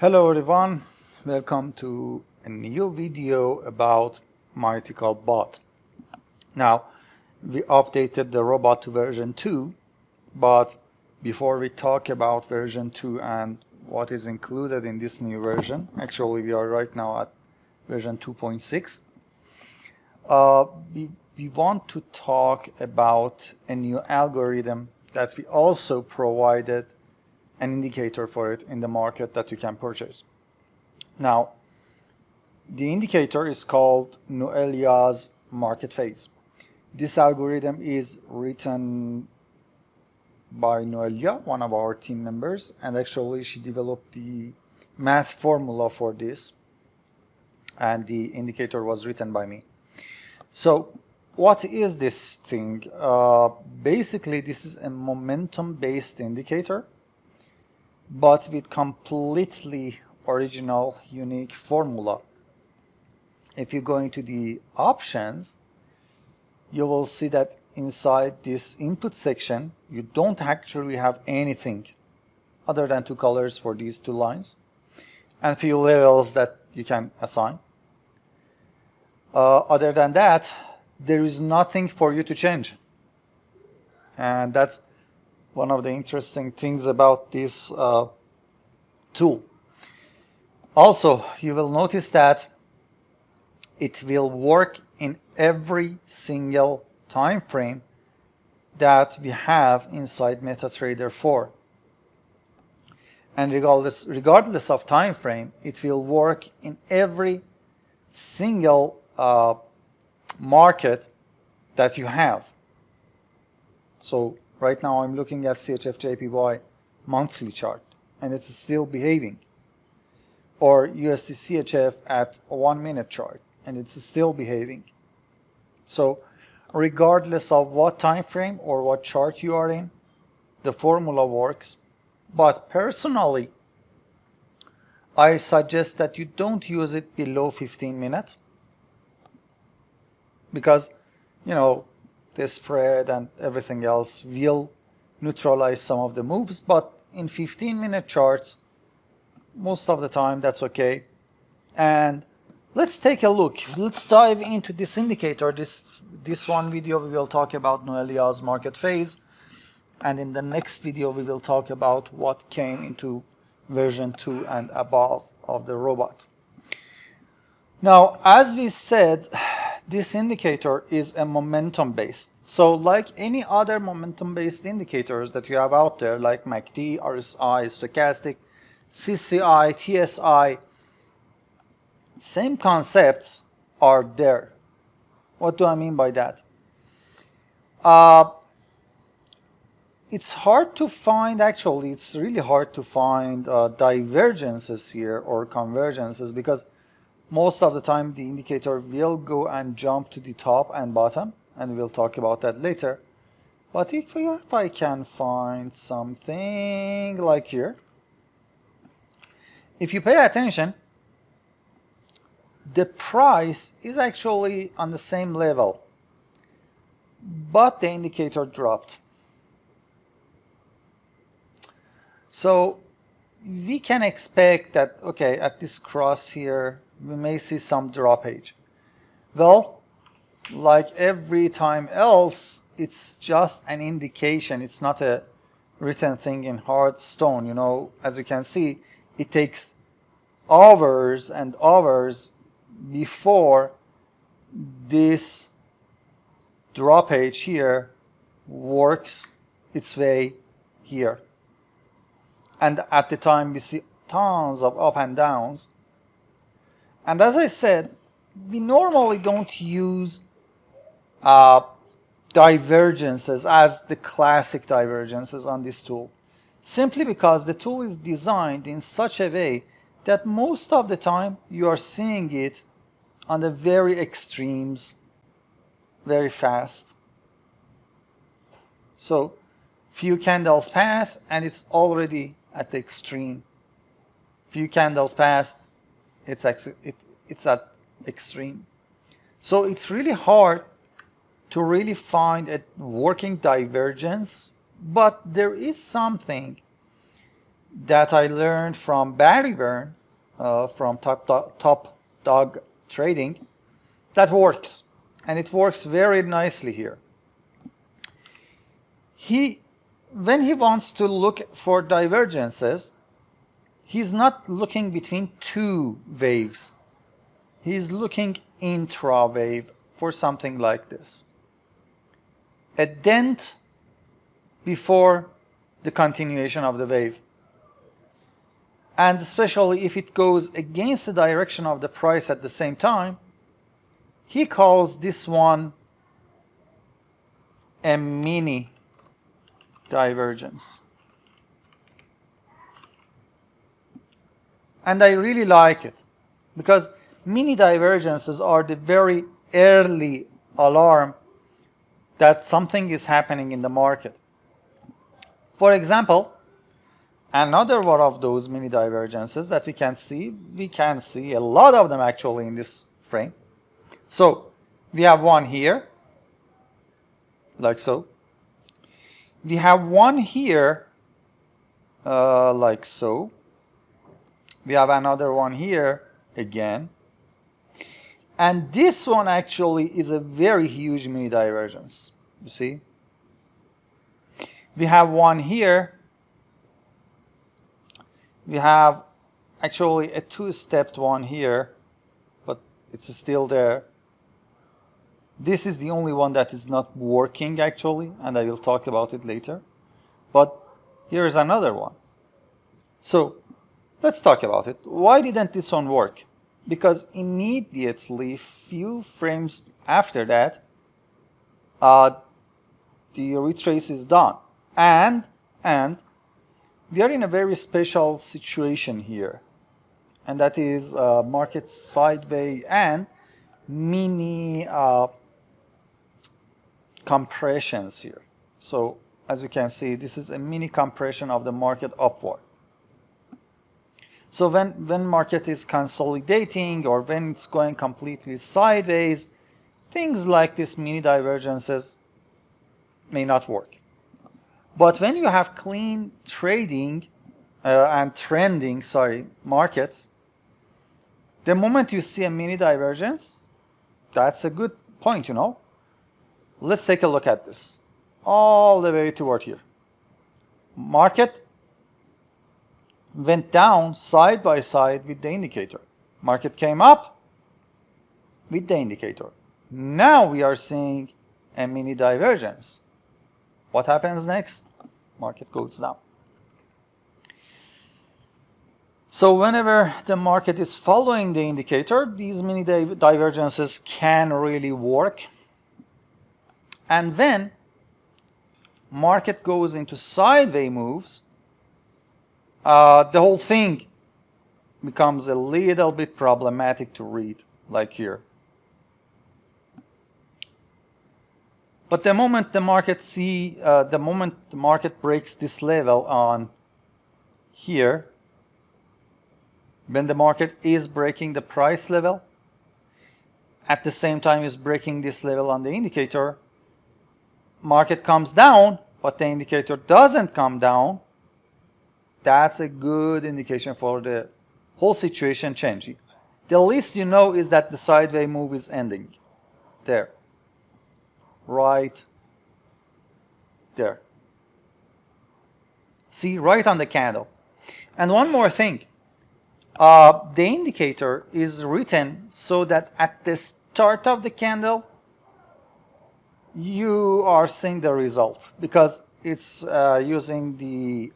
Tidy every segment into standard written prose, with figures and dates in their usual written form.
Hello everyone, welcome to a new video about Mythical bot. Now, we updated the robot to version 2, but before we talk about version 2 and what is included in this new version, actually we are right now at version 2.6, we want to talk about a new algorithm that we also provided an indicator for it in the market that you can purchase. Now, the indicator is called Noelia's market phase. This algorithm is written by Noelia, one of our team members, and actually she developed the math formula for this, and the indicator was written by me. So what is this thing? Basically, this is a momentum-based indicator, but with completely original, unique formula. If you go into the options, you will see that inside this input section, you don't actually have anything other than two colors for these two lines and few levels that you can assign. Other than that, there is nothing for you to change. And that's one of the interesting things about this tool. Also, you will notice that it will work in every single time frame that we have inside MetaTrader 4. And regardless of time frame, it will work in every single market that you have. So right now I'm looking at CHF-JPY monthly chart, and it's still behaving. Or USD CHF at a 1 minute chart, and it's still behaving. So regardless of what time frame or what chart you are in, the formula works. But personally, I suggest that you don't use it below 15 minutes because, you know, the spread and everything else will neutralize some of the moves. But in 15-minute charts, most of the time that's okay. And let's take a look. Let's dive into this indicator. This one video we will talk about Noelia's market phase, and in the next video we will talk about what came into version 2 and above of the robot. Now, as we said, this indicator is a momentum based. So like any other momentum based indicators that you have out there, like MACD, RSI, stochastic, CCI, TSI, same concepts are there. What do I mean by that? It's hard to find, actually, it's really hard to find divergences here or convergences, because most of the time the indicator will go and jump to the top and bottom, and we'll talk about that later. But if I can find something like here, if you pay attention, the price is actually on the same level, but the indicator dropped. So we can expect that, okay, at this cross here, we may see some droppage. Well, like every time else, it's just an indication. It's not a written thing in hard stone. You know, as you can see, it takes hours and hours before this droppage here works its way here. And at the time we see tons of up and downs. And as I said, we normally don't use divergences as the classic divergences on this tool, simply because the tool is designed in such a way that most of the time you are seeing it on the very extremes very fast. So few candles pass and it's already at the extreme. Few candles pass, it's at extreme. So it's really hard to really find a working divergence, but there is something that I learned from Barry Byrne, from Top Dog Trading, that works. And it works very nicely here. When he wants to look for divergences, he's not looking between two waves. He's looking intra-wave for something like this. A dent before the continuation of the wave. And especially if it goes against the direction of the price at the same time, he calls this one a mini divergence. And I really like it because mini divergences are the very early alarm that something is happening in the market. For example, another one of those mini divergences that we can see a lot of them actually in this frame. So we have one here, like so. We have one here, like so. We have another one here again. And this one actually is a very huge mini divergence. You see? We have one here. We have actually a two-stepped one here, but it's still there. This is the only one that is not working actually, and I will talk about it later. But here is another one. So let's talk about it. Why didn't this one work? Because immediately, few frames after that, the retrace is done. And we are in a very special situation here. And that is market sideways and mini compressions here. So as you can see, this is a mini compression of the market upward. So when market is consolidating or when it's going completely sideways, things like this mini divergences may not work. But when you have clean trading and trending, markets, the moment you see a mini divergence, that's a good point, you know. Let's take a look at this. All the way toward here. Market went down side by side with the indicator. Market came up with the indicator. Now we are seeing a mini divergence. What happens next? Market goes down. So whenever the market is following the indicator, these mini divergences can really work. And when market goes into sideways moves, the whole thing becomes a little bit problematic to read, like here. But the moment the market breaks this level on here, when the market is breaking the price level, at the same time is breaking this level on the indicator, market comes down, but the indicator doesn't come down, that's a good indication for the whole situation changing. The least you know is that the sideways move is ending. There. Right there. See, right on the candle. And one more thing. The indicator is written so that at the start of the candle, you are seeing the result because it's using the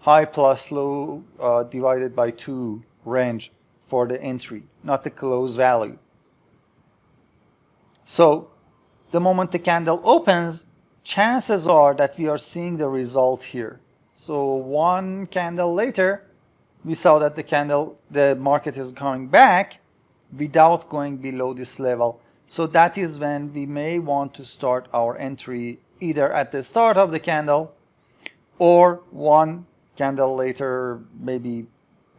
high plus low divided by 2 range for the entry, not the close value. So the moment the candle opens, chances are that we are seeing the result here. So one candle later, we saw that the market is coming back without going below this level. So that is when we may want to start our entry either at the start of the candle or one candle later, maybe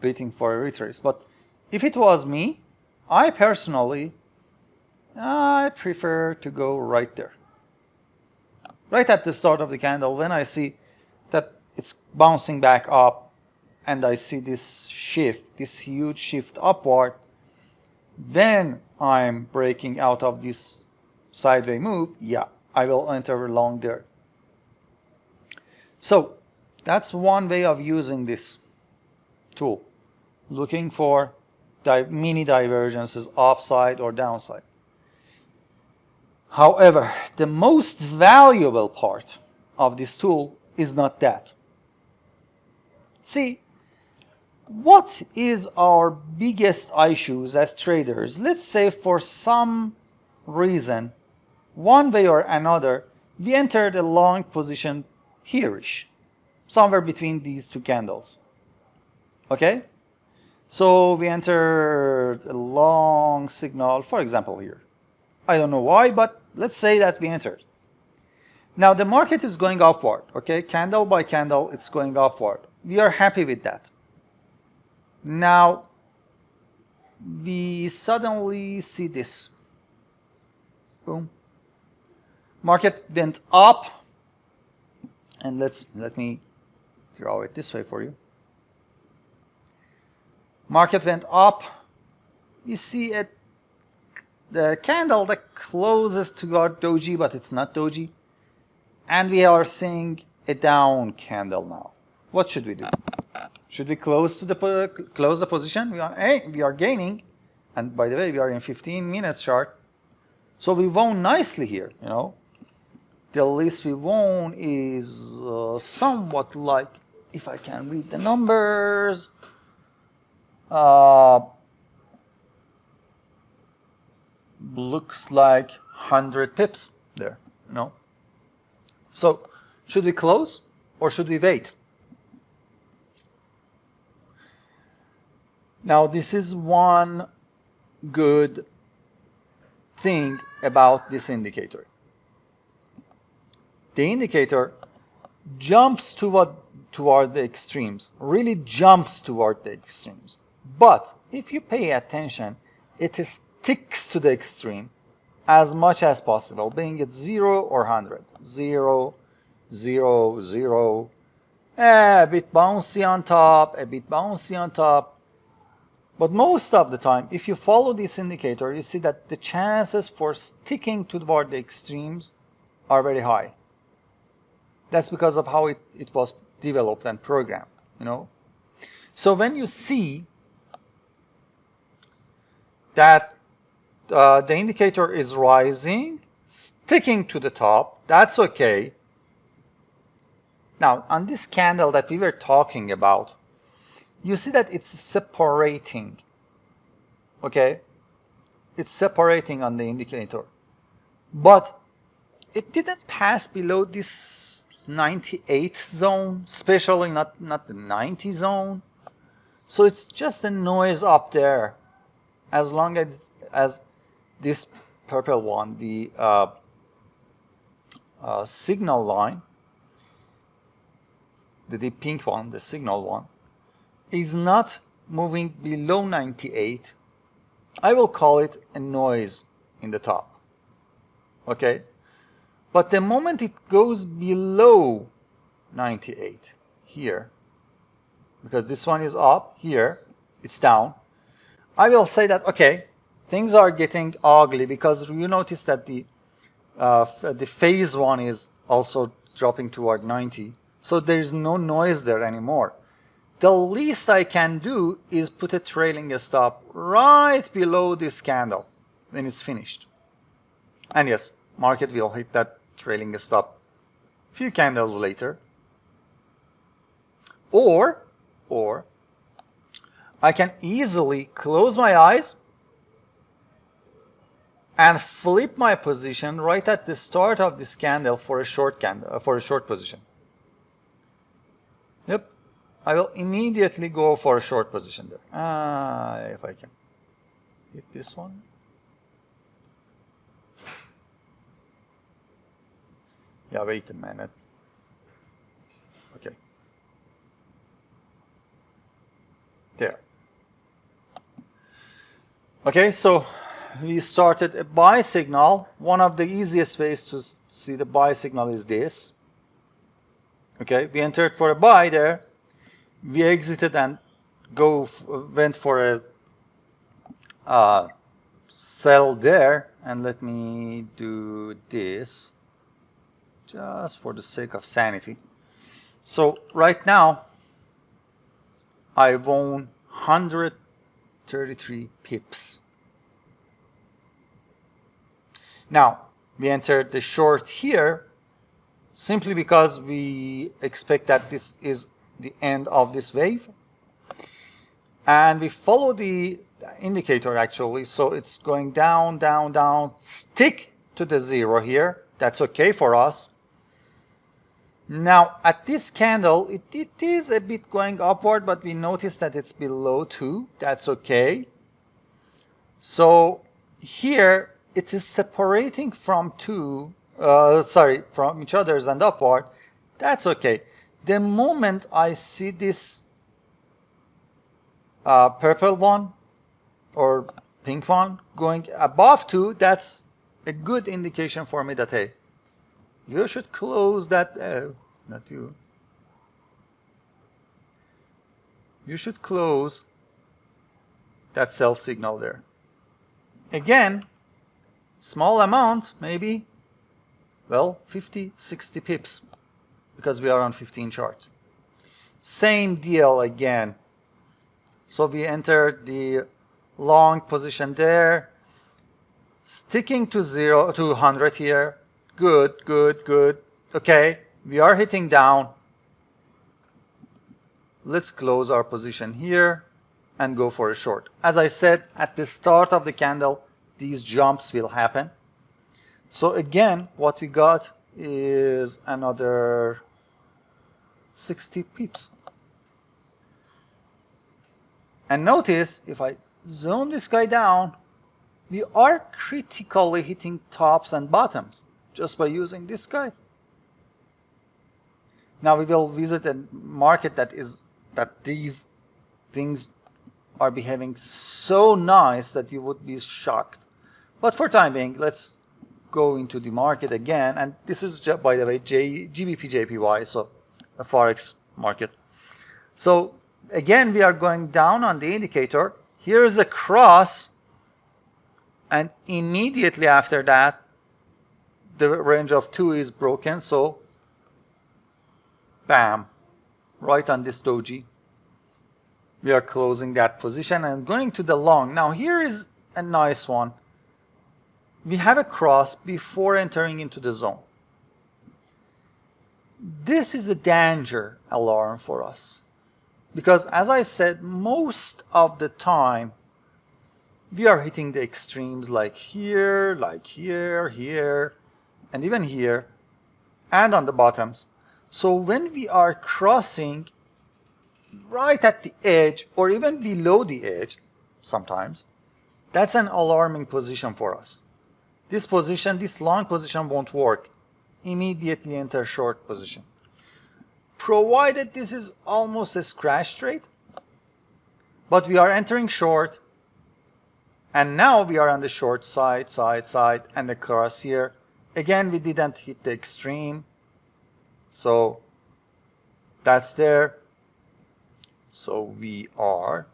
waiting for a retrace. But if it was me, I personally, I prefer to go right there. Right at the start of the candle when I see that it's bouncing back up and I see this shift, this huge shift upward, then I'm breaking out of this sideways move, yeah, I will enter long there. So that's one way of using this tool, looking for mini divergences upside or downside. However, the most valuable part of this tool is not that. See, what is our biggest issues as traders? Let's say for some reason, one way or another, we entered a long position here-ish, somewhere between these two candles. Okay? So we entered a long signal, for example, here. I don't know why, but let's say that we entered. Now the market is going upward, okay? Candle by candle, it's going upward. We are happy with that. Now, we suddenly see this. Boom. Market went up, and let me draw it this way for you. Market went up. You see the candle that closest to our doji, but it's not doji. And we are seeing a down candle now. What should we do? Should we close the position? We are gaining, and by the way, we are in 15-minute chart, so we won nicely here. You know, the least we won is somewhat like, if I can read the numbers, looks like 100 pips there. No. So, should we close or should we wait? Now, this is one good thing about this indicator. The indicator jumps toward the extremes, really jumps toward the extremes. But if you pay attention, it sticks to the extreme as much as possible, being it 0 or 100. 0, 0, 0, a bit bouncy on top, a bit bouncy on top. But most of the time, if you follow this indicator, you see that the chances for sticking toward the extremes are very high. That's because of how it was developed and programmed, you know. So when you see that the indicator is rising, sticking to the top, that's okay. Now, on this candle that we were talking about, you see that it's separating, okay? It's separating on the indicator. But it didn't pass below this 98 zone, especially not the 90 zone. So it's just a noise up there. As long as this purple one, the signal line, the pink one, the signal one, is not moving below 98, I will call it a noise in the top. Okay? But the moment it goes below 98, here, because this one is up, here, it's down, I will say that, okay, things are getting ugly, because you notice that the phase one is also dropping toward 90, so there is no noise there anymore. The least I can do is put a trailing stop right below this candle when it's finished. And yes, market will hit that trailing stop a few candles later. Or I can easily close my eyes and flip my position right at the start of this candle for a short position. Yep. I will immediately go for a short position there. If I can hit this one. Yeah, wait a minute. Okay. There. Okay, so we started a buy signal. One of the easiest ways to see the buy signal is this. Okay, we entered for a buy there. we exited and went for a sell there, and let me do this just for the sake of sanity. So right now I won 133 pips. Now we entered the short here simply because we expect that this is the end of this wave, and we follow the indicator actually, so it's going down, down, down, stick to the zero here. That's okay for us. Now at this candle it is a bit going upward, but we notice that it's below 2. That's okay. So here it is separating from from each other's and upward. That's okay. The moment I see this purple one or pink one going above 2, that's a good indication for me that, hey, you should close that. Not you. You should close that sell signal there. Again, small amount, maybe, well, 50, 60 pips, because we are on 15 chart. Same deal again. So we entered the long position there, sticking to 100 here. Good, good, good. Okay, we are hitting down. Let's close our position here and go for a short. As I said, at the start of the candle, these jumps will happen. So again, what we got is another 60 pips. And notice, if I zoom this guy down, we are critically hitting tops and bottoms just by using this guy. Now we will visit a market that these things are behaving so nice that you would be shocked. But for time being, let's go into the market again. And this is, by the way, GBP JPY, so a forex market. So again, we are going down on the indicator. Here is a cross, and immediately after that, the range of 2 is broken. So bam, right on this doji, we are closing that position and going to the long. Now here is a nice one. We have a cross before entering into the zone. This is a danger alarm for us, because as I said, most of the time we are hitting the extremes like here, here, and even here, and on the bottoms. So when we are crossing right at the edge or even below the edge, sometimes, that's an alarming position for us. This position, this long position won't work. Immediately enter short position. Provided this is almost a scratch trade, but we are entering short, and now we are on the short side, and the cross here. Again, we didn't hit the extreme, so that's there. So we are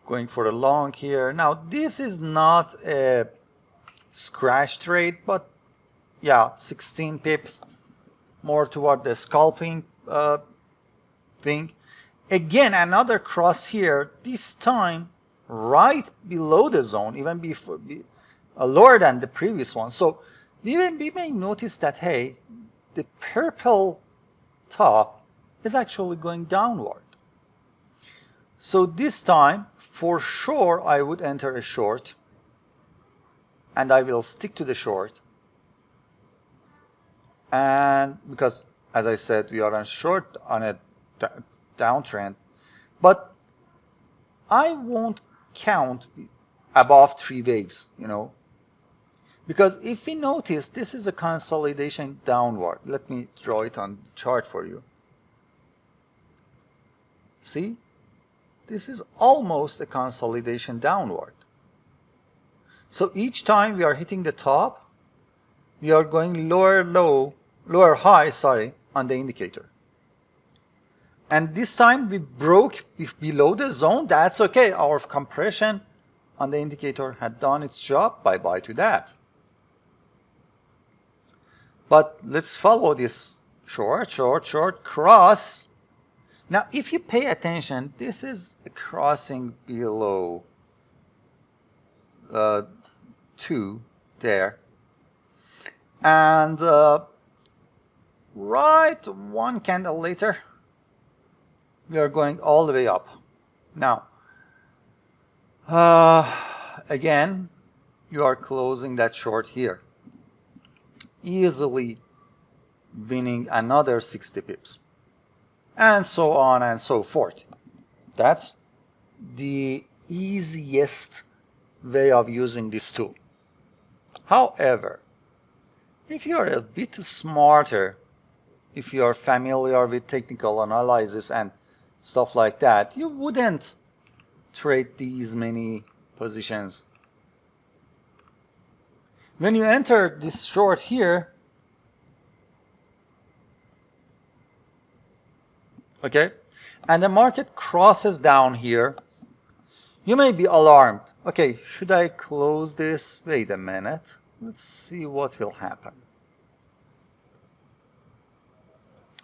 going for a long here. Now this is not a scratch trade, but yeah, 16 pips, more toward the scalping thing. Again, another cross here, this time right below the zone, even before lower than the previous one. So we may notice that, hey, the purple top is actually going downward. So this time, for sure, I would enter a short, and I will stick to the short. And because, as I said, we are on short on a downtrend, but I won't count above 3 waves, because if we notice, this is a consolidation downward. Let me draw it on the chart for you. See? This is almost a consolidation downward. So each time we are hitting the top, we are going lower high, on the indicator. And this time we broke below the zone. That's okay. Our compression on the indicator had done its job. Bye-bye to that. But let's follow this short cross. Now, if you pay attention, this is a crossing below 2 there. And right one candle later, we are going all the way up. Now, again, you are closing that short here, easily winning another 60 pips, and so on and so forth. That's the easiest way of using this tool. However, if you are a bit smarter, if you are familiar with technical analysis and stuff like that, you wouldn't trade these many positions. When you enter this short here, okay, and the market crosses down here, you may be alarmed. Okay, should I close this? Wait a minute. Let's see what will happen.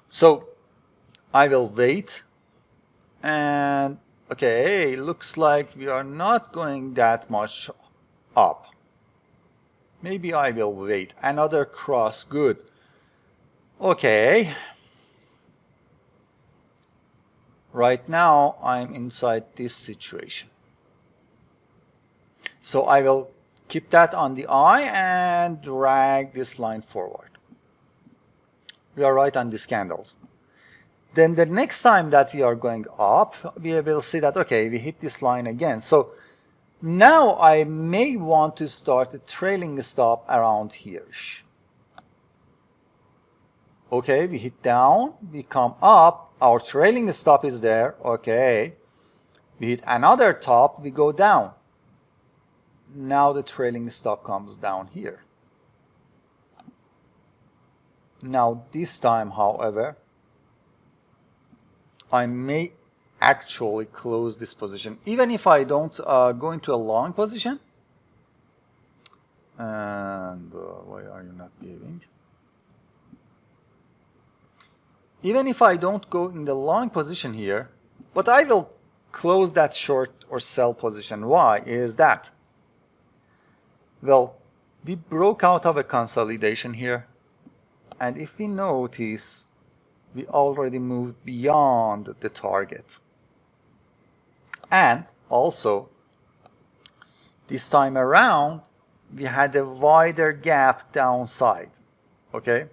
So I will wait, and okay, looks like we are not going that much up. Maybe I will wait. Another cross, good. Okay. Right now I'm inside this situation. So I will keep that on the eye and drag this line forward. We are right on these candles. Then the next time that we are going up, we will see that, okay, we hit this line again. So now I may want to start a trailing stop around here. Okay, we hit down, we come up, our trailing stop is there, okay. We hit another top, we go down. Now the trailing stop comes down here. Now this time, however, I may actually close this position, even if I don't go into a long position. And why are you not behaving? Even if I don't go in the long position here, but I will close that short or sell position. Why is that? Well, we broke out of a consolidation here. And if we notice, we already moved beyond the target. And also, this time around, we had a wider gap downside. Okay?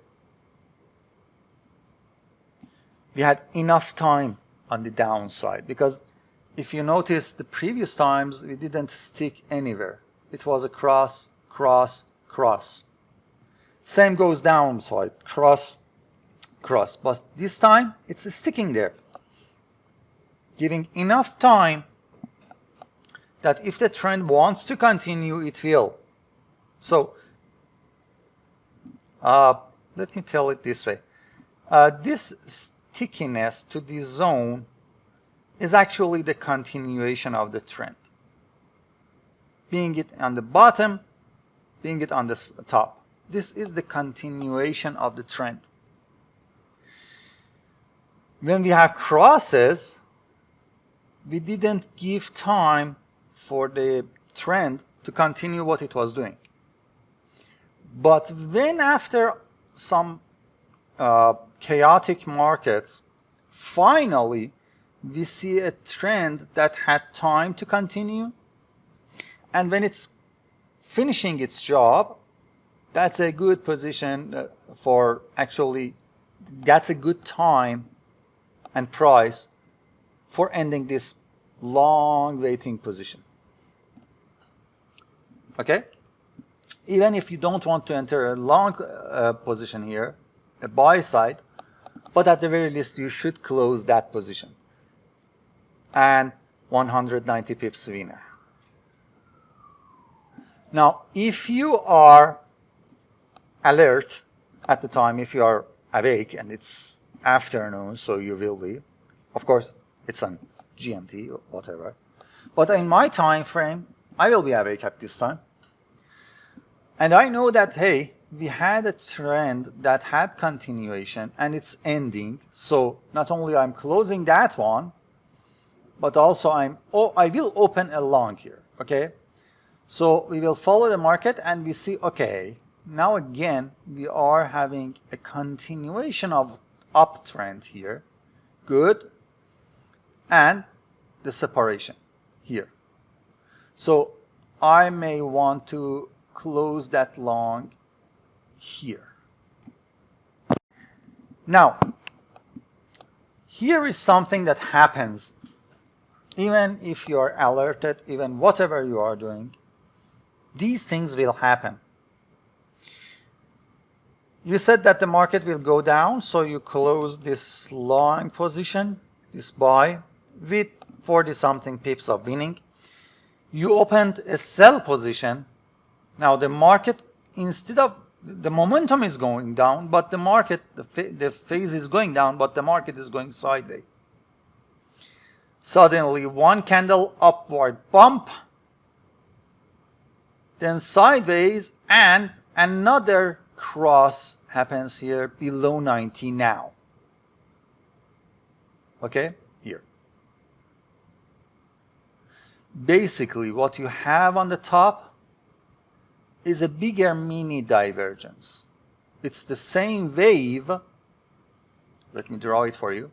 We had enough time on the downside, because if you notice, the previous times we didn't stick anywhere. It was a cross, cross, cross. Same goes downside, cross, cross. But this time, it's sticking there, giving enough time that if the trend wants to continue, it will. So, let me tell it this way. This stickiness to the zone is actually the continuation of the trend. Being it on the bottom, being it on the top. This is the continuation of the trend. When we have crosses, we didn't give time for the trend to continue what it was doing. But when after some chaotic markets, finally we see a trend that had time to continue, and when it's finishing its job, that's a good position for actually, that's a good time and price for ending this long waiting position. Okay? Even if you don't want to enter a long position here, a buy side, but at the very least you should close that position. And 190 pips winner. Now, if you are alert at the time, if you are awake and it's afternoon, so you will be, Of course, it's on GMT or whatever. But in my time frame, I will be awake at this time. And I know that, hey, we had a trend that had continuation and it's ending. So not only I'm closing that one, but also I will open a long here, okay? So we will follow the market and we see, okay, now again, we are having a continuation of uptrend here. Good. And the separation here. So I may want to close that long here. Now, here is something that happens even if you are alerted, even whatever you are doing, these things will happen. You said that the market will go down, so you close this long position, this buy, with 40-something pips of winning. You opened a sell position. Now the market, instead of, the momentum is going down, but the market, the phase is going down, but the market is going sideways. Suddenly one candle upward bump, then sideways, and another cross happens here below 90 now. Okay, here. Basically, what you have on the top is a bigger mini divergence. It's the same wave. Let me draw it for you.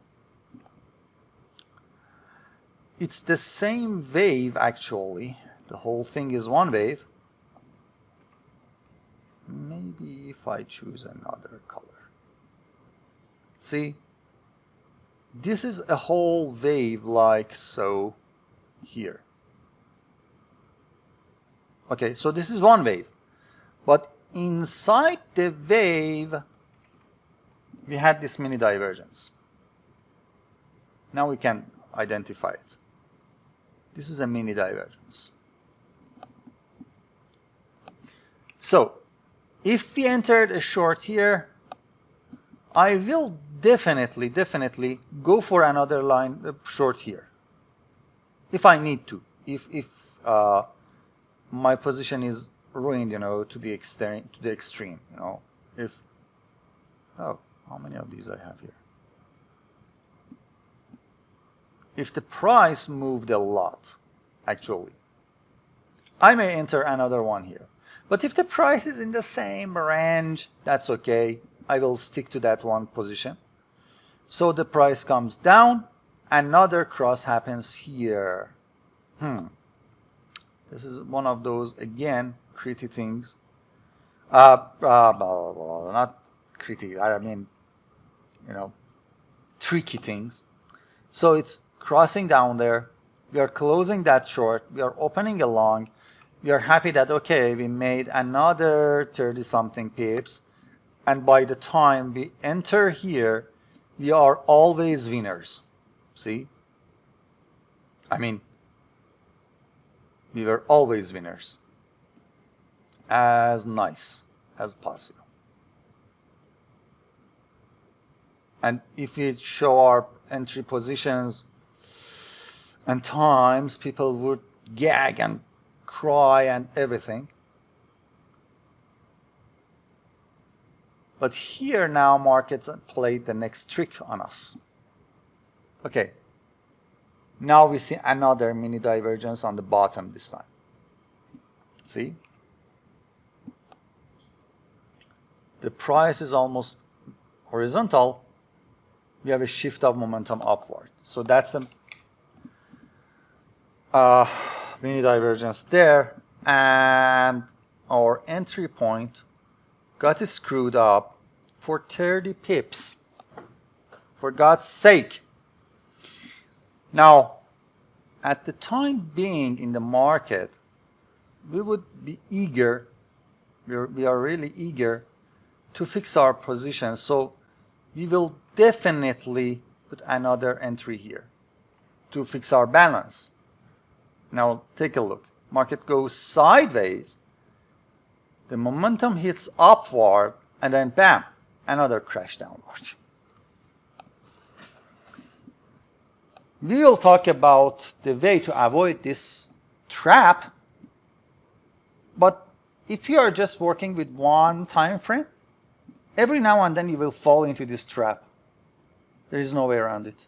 It's the same wave, actually. The whole thing is one wave. Maybe if I choose another color. See? This is a whole wave like so here. Okay, so this is one wave. But inside the wave, we had this mini divergence. Now we can identify it. This is a mini divergence. So, if we entered a short here, I will definitely go for another line short here. If I need to. If my position is ruined, you know, to the extreme, you know. If, oh, how many of these I have here? If the price moved a lot, actually, I may enter another one here. But if the price is in the same range, that's okay. I will stick to that one position. So the price comes down, another cross happens here. This is one of those, again, pretty things. Not pretty, I mean, you know, tricky things. So it's crossing down there. We are closing that short. We are opening a long. We are happy that, okay, we made another 30-something pips. And by the time we enter here, we are always winners. See? I mean, we were always winners. As nice as possible. And if we show our entry positions and times, people would gag and cry and everything. But here now markets played the next trick on us. Okay. Now we see another mini divergence on the bottom this time. See? The price is almost horizontal. We have a shift of momentum upward. So that's a mini divergence there. And our entry point got screwed up for 30 pips. For God's sake. Now, at the time being in the market, we would be eager, we are really eager to fix our position. So we will definitely put another entry here to fix our balance. Now take a look. Market goes sideways. The momentum hits upward and then bam, another crash downward. We will talk about the way to avoid this trap, but if you are just working with one time frame, every now and then you will fall into this trap. There is no way around it.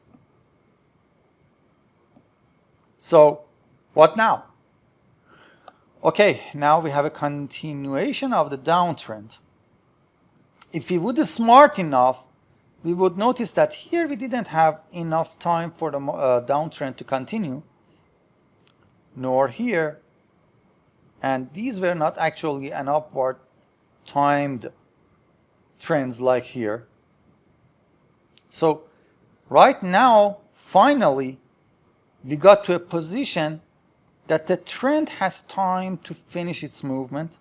So what now? Okay, now we have a continuation of the downtrend. If we would be smart enough, we would notice that here we didn't have enough time for the downtrend to continue, nor here, and these were not actually an upward timed trends like here. So right now, finally, we got to a position that the trend has time to finish its movement.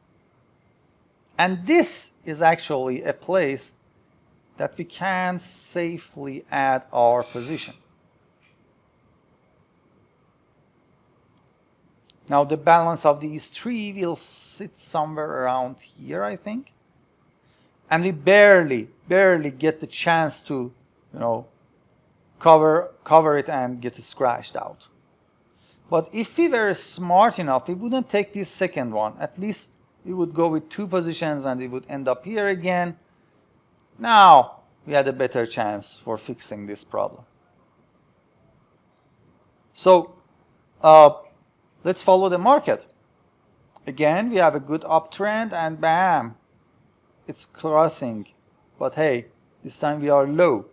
And this is actually a place that we can safely add our position. Now the balance of these three will sit somewhere around here, I think. And we barely get the chance to, cover it and get it scratched out. But if we were smart enough, we wouldn't take this second one. At least we would go with two positions and we would end up here again. Now we had a better chance for fixing this problem. So let's follow the market. Again, we have a good uptrend and bam, it's crossing. But hey, this time we are low.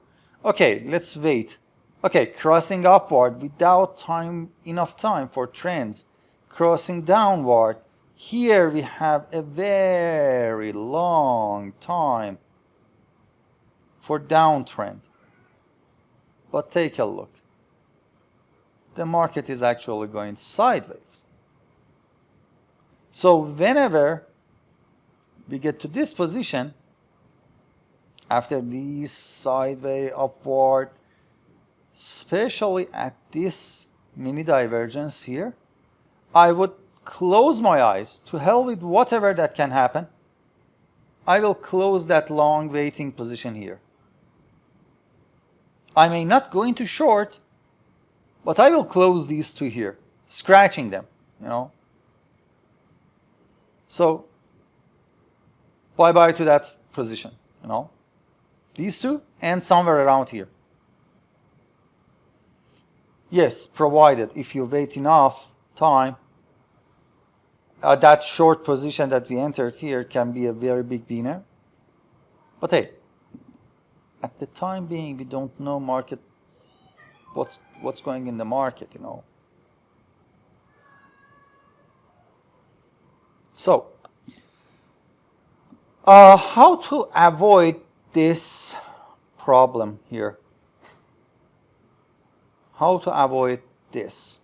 Okay, let's wait. Okay, crossing upward without enough time for trends. Crossing downward. Here we have a very long time for downtrend. But take a look. The market is actually going sideways. So whenever we get to this position, after these sideways upward, especially at this mini divergence here, I would close my eyes. To hell with whatever that can happen. I will close that long waiting position here. I may not go into short, but I will close these two here, scratching them, So bye-bye to that position, These two and somewhere around here. Yes, provided if you wait enough time, that short position that we entered here can be a very big winner. But hey, at the time being, we don't know market, what's going in the market, So, how to avoid this problem here? How to avoid this?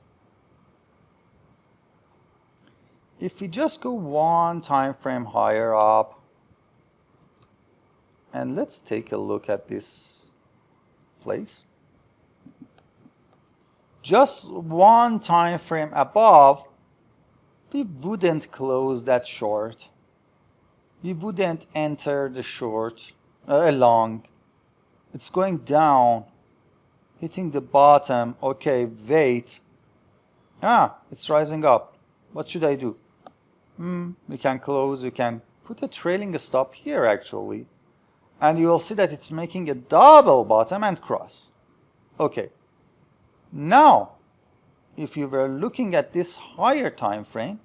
If we just go one time frame higher up, and let's take a look at this place. Just one time frame above, we wouldn't close that short. We wouldn't enter the short long. It's going down, hitting the bottom. Okay, wait. It's rising up. What should I do? We can close. We can put a trailing stop here actually. And you will see that it's making a double bottom and cross. Okay. Now, if you were looking at this higher time frame,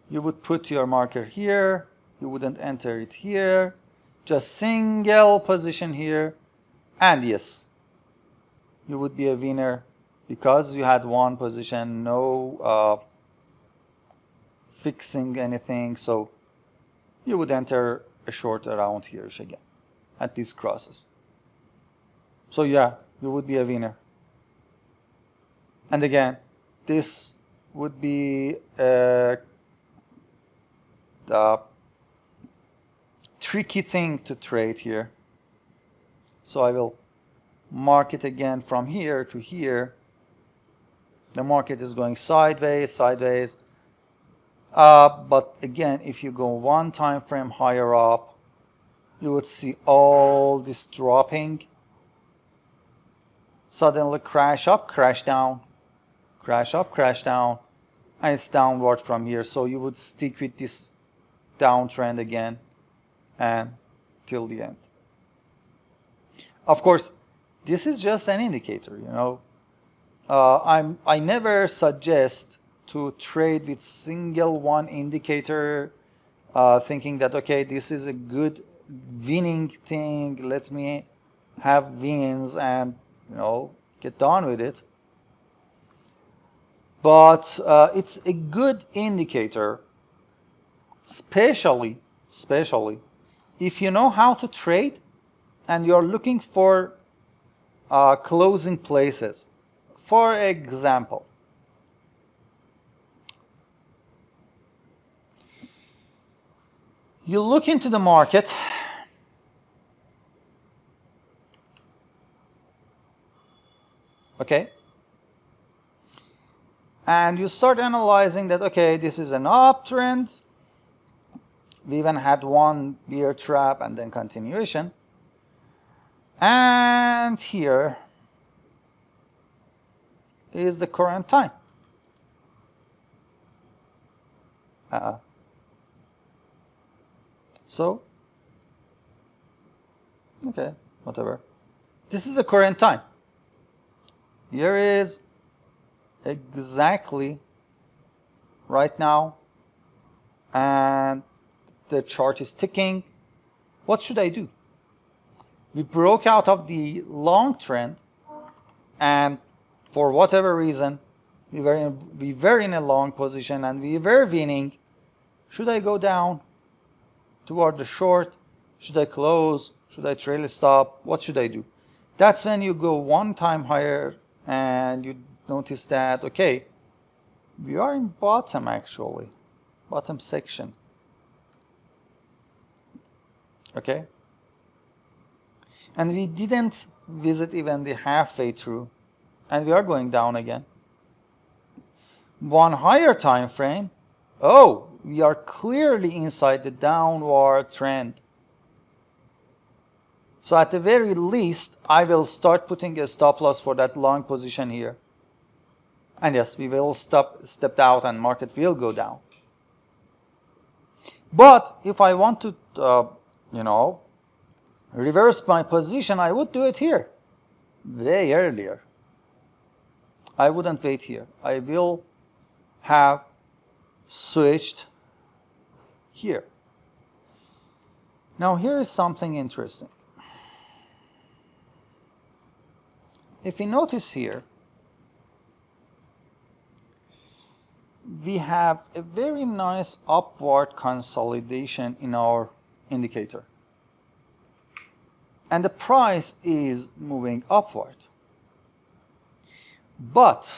you would put your marker here. You wouldn't enter it here. Just single position here. And yes, you would be a winner because you had one position, no fixing anything. So you would enter a short around here again at these crosses. So yeah, you would be a winner. And again, this would be the tricky thing to trade here. So I will mark it again from here to here. The market is going sideways. But again, if you go one time frame higher up, you would see all this dropping. suddenly crash up, crash down, crash up, crash down, and it's downward from here. So you would stick with this downtrend again and till the end. Of course, this is just an indicator, you know. I never suggest to trade with single one indicator, thinking that, okay, this is a good winning thing, let me have wins and, you know, get done with it. But it's a good indicator, especially if you know how to trade and you're looking for closing places. For example, you look into the market, okay, and you start analyzing that, okay, this is an uptrend. We even had one bear trap and then continuation. And here is the current time. So, okay, whatever. This is the current time. Here is exactly right now, and the chart is ticking. What should I do? We broke out of the long trend, and for whatever reason, we were in a long position and we were winning. Should I go down toward the short? Should I close? Should I trail stop? What should I do? That's when you go one time higher and you notice that, okay, we are in bottom actually, bottom section. Okay? And we didn't visit even the halfway through, and we are going down again. One higher time frame, oh, we are clearly inside the downward trend. So at the very least, I will start putting a stop loss for that long position here. And yes, we will step out and market will go down. But if I want to, you know, reverse my position, I would do it here, way earlier. I wouldn't wait here. I will have switched here. Now here is something interesting. If you notice here, we have a very nice upward consolidation in our indicator. And the price is moving upward. But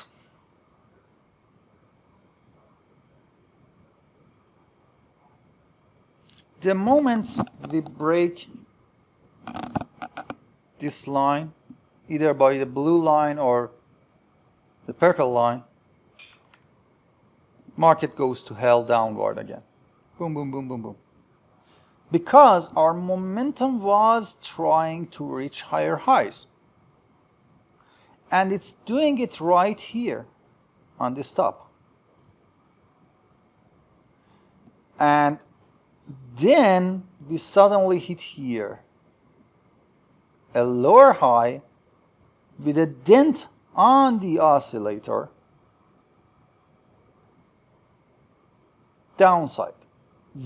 the moment we break this line, either by the blue line or the purple line, market goes to hell downward again. Boom, boom, boom, boom, boom. Because our momentum was trying to reach higher highs. And it's doing it right here on this top. And then we suddenly hit here a lower high with a dent on the oscillator, downside,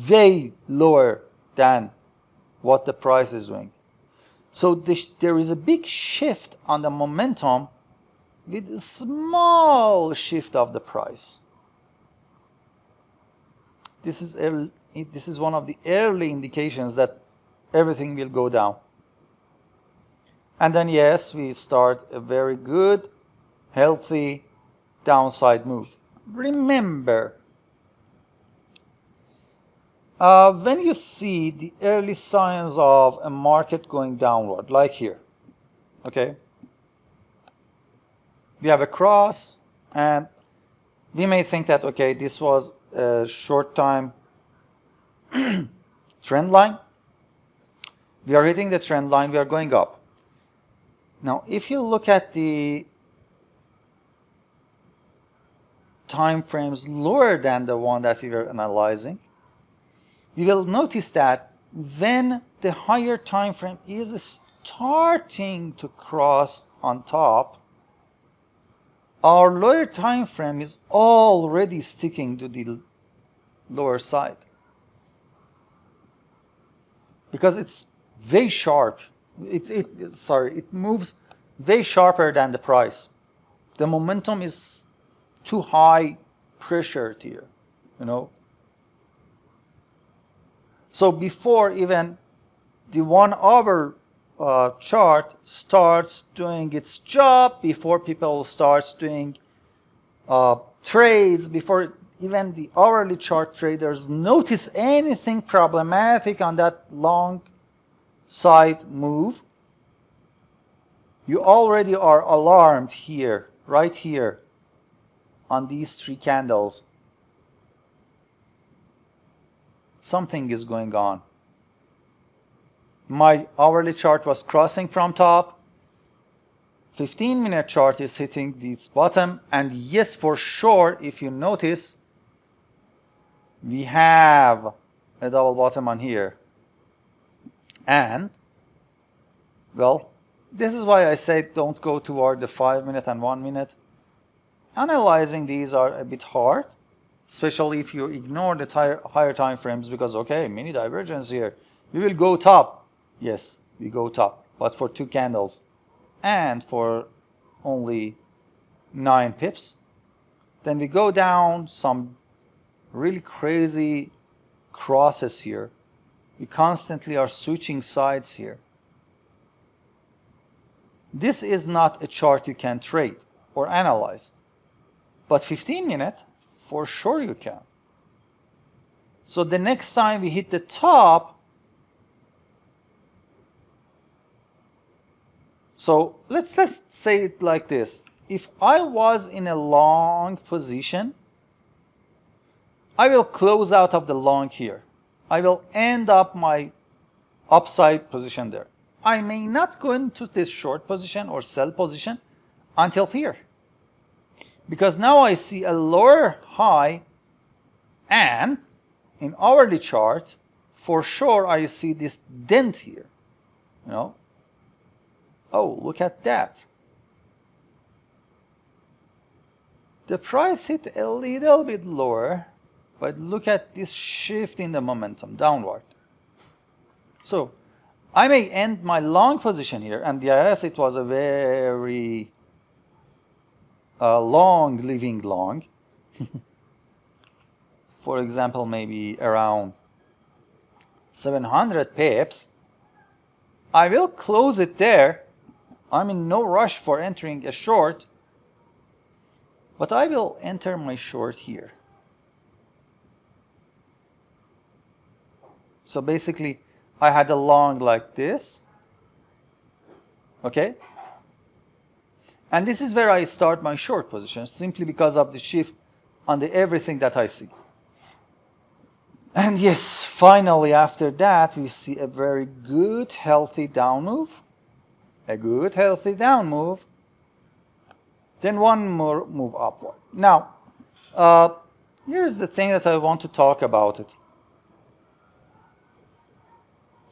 way lower than what the price is doing. So there is a big shift on the momentum with a small shift of the price. This is one of the early indications that everything will go down. And then yes, we start a very good, healthy downside move. Remember, when you see the early signs of a market going downward, like here, okay, we have a cross, and we may think that, okay, this was a short time trend line. We are hitting the trend line, we are going up. Now, if you look at the time frames lower than the one that we were analyzing, you will notice that when the higher time frame is starting to cross on top, our lower time frame is already sticking to the lower side because it's very sharp. It moves way sharper than the price. The momentum is too high pressured here, you know. So before even the 1 hour chart starts doing its job, before people starts doing trades, before even the hourly chart traders notice anything problematic on that long side move, you already are alarmed here, right here, on these 3 candles. Something is going on. My hourly chart was crossing from top. 15-minute chart is hitting this bottom. And yes, for sure, if you notice, we have a double bottom on here. And, well, this is why I say don't go toward the 5-minute and 1-minute. Analyzing these are a bit hard, especially if you ignore the higher time frames because, okay, mini divergence here. We will go top. Yes, we go top, but for 2 candles and for only 9 pips. Then we go down some really crazy crosses here. We constantly are switching sides here. This is not a chart you can trade or analyze, but 15-minute, for sure you can. So the next time we hit the top, so let's say it like this. If I was in a long position, I will close out of the long here. I will end up my upside position there. I may not go into this short position or sell position until here. Because now I see a lower high, and in hourly chart, for sure I see this dent here. You know? Oh, look at that. The price hit a little bit lower, but look at this shift in the momentum downward. So I may end my long position here, and yes, it was a very long living long. For example, maybe around 700 pips. I will close it there. I'm in no rush for entering a short, but I will enter my short here. So basically, I had a long like this, okay? And this is where I start my short position, simply because of the shift on the everything that I see. And yes, finally after that, we see a very good, healthy down move. A good, healthy down move. Then one more move upward. Now, here's the thing that I want to talk about it.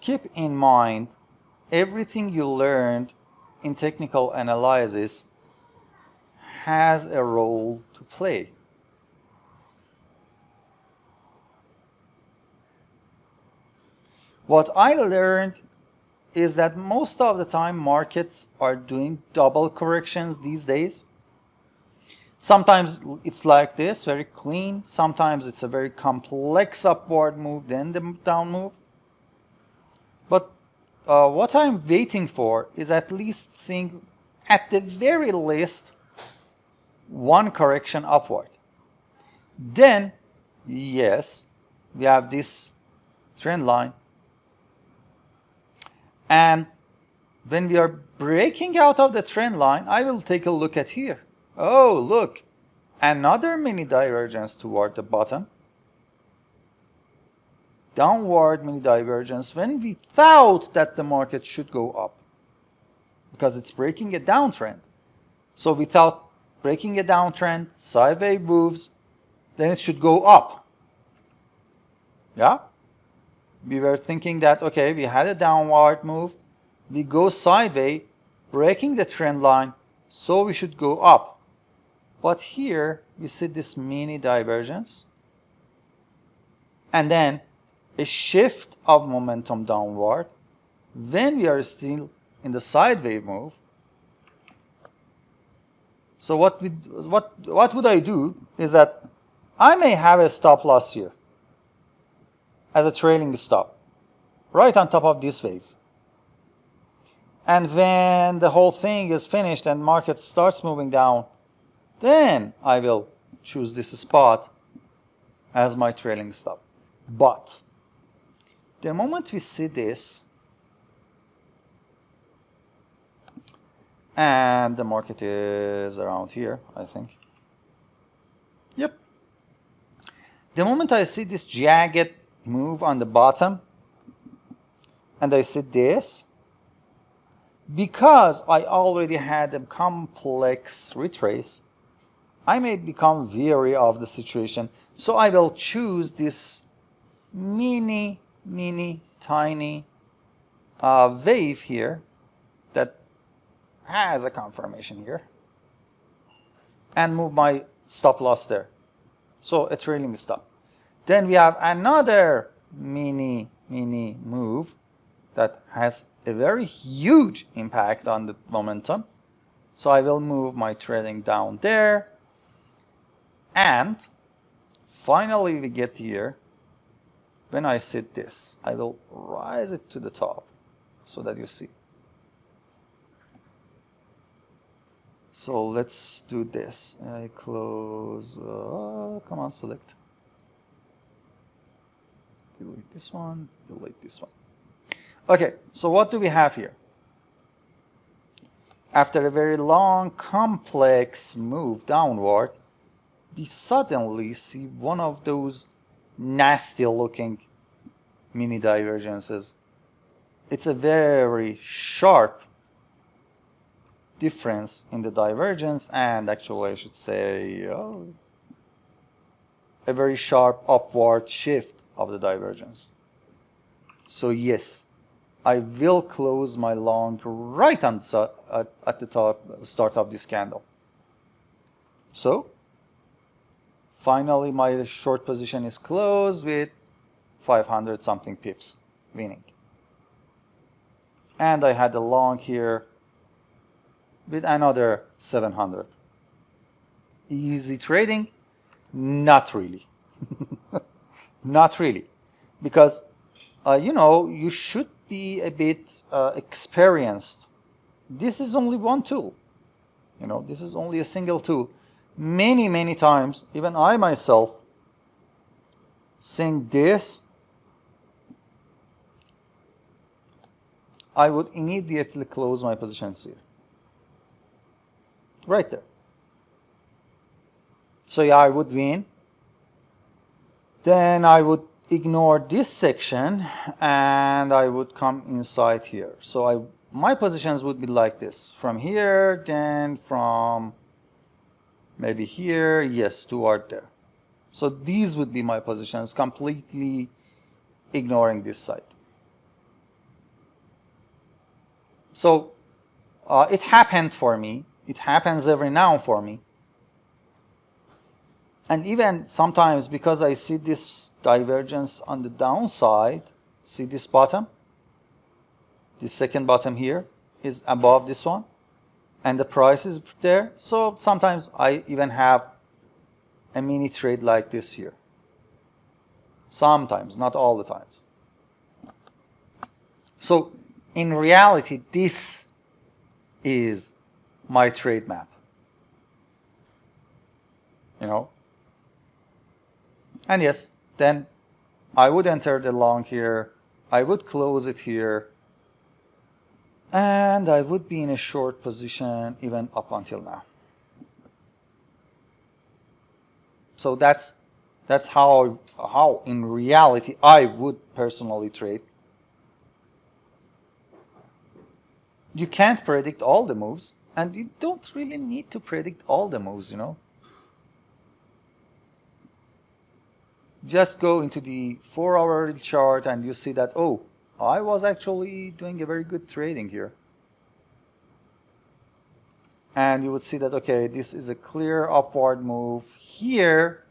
Keep in mind, everything you learned in technical analysis has a role to play. What I learned is that most of the time markets are doing double corrections these days. Sometimes it's like this, very clean. Sometimes it's a very complex upward move, then the down move. But what I'm waiting for is at least seeing, at the very least, one correction upward. Then, yes, we have this trend line. And when we are breaking out of the trend line, I will take a look at here. Oh, look, another mini divergence toward the bottom. Downward mini divergence when we thought that the market should go up. because it's breaking a downtrend. So without breaking a downtrend, sideways moves, then it should go up. Yeah? We were thinking that, okay, we had a downward move, we go sideways, breaking the trend line, so we should go up. But here we see this mini divergence, and then a shift of momentum downward when we are still in the sideways move. So what would I do is that I may have a stop loss here as a trailing stop right on top of this wave. And when the whole thing is finished and market starts moving down, then I will choose this spot as my trailing stop. But the moment we see this, and the market is around here, I think. Yep. The moment I see this jagged move on the bottom, and I see this, because I already had a complex retrace, I may become weary of the situation. So I will choose this mini, tiny wave here that has a confirmation here, and move my stop loss there. So a trailing stop. Then we have another mini move that has a very huge impact on the momentum. So I will move my trailing down there. And finally we get here. When I see this, I will rise it to the top so that you see. So let's do this. I close, come on, select. Delete this one, delete this one. Okay, so what do we have here? After a very long, complex move downward, we suddenly see one of those nasty looking mini divergences. It's a very sharp difference in the divergence, and actually I should say a very sharp upward shift of the divergence. So yes, I will close my long right at the top start of this candle. So finally my short position is closed with 500 something pips winning. And I had a long here with another 700. Easy trading? Not really. Not really. Because, you should be a bit experienced. This is only one tool. This is only a single tool. Many times, even I myself, seeing this, I would immediately close my positions here. Right there. So yeah, I would win. Then I would ignore this section and I would come inside here. So my positions would be like this. From here, then from maybe here, yes, toward there. So these would be my positions, completely ignoring this side. So it happened for me. It happens every now for me. And even sometimes, because I see this divergence on the downside, see this bottom? This second bottom here is above this one, and the price is there. So sometimes I even have a mini trade like this here. Sometimes, not all the times. So in reality, this is my trade map. And yes, then I would enter the long here, I would close it here, and I would be in a short position even up until now. So that's how in reality I would personally trade. You can't predict all the moves, and you don't really need to predict all the moves, you know. Just go into the 4-hour chart and you see that, oh, I was actually doing a very good trading here. And you would see that, okay, this is a clear upward move. Here,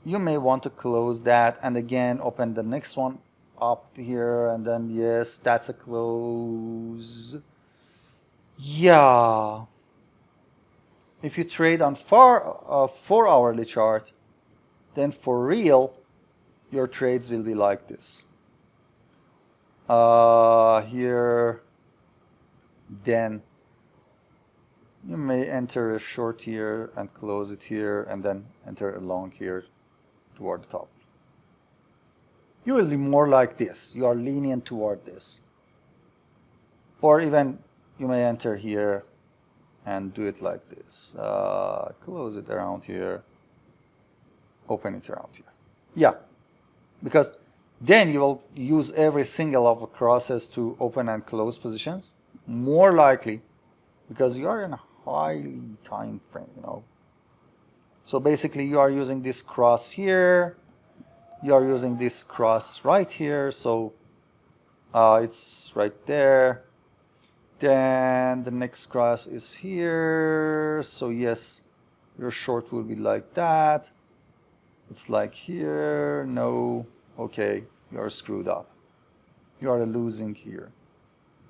you may want to close that and again open the next one up here, and then yes, that's a close. Yeah. If you trade on 4-hourly chart, then for real, your trades will be like this. Here, then you may enter a short here and close it here, and then enter a long here toward the top. You will be more like this. You are lenient toward this. Or even you may enter here and do it like this. Close it around here. Open it around here. Yeah, because then you will use every single of the crosses to open and close positions. More likely, because you are in a highly time frame, you know. So basically you are using this cross here. You are using this cross right here. So it's right there. Then the next cross is here. So yes, your short will be like that. It's like here. No. Okay, you are screwed up. You are losing here.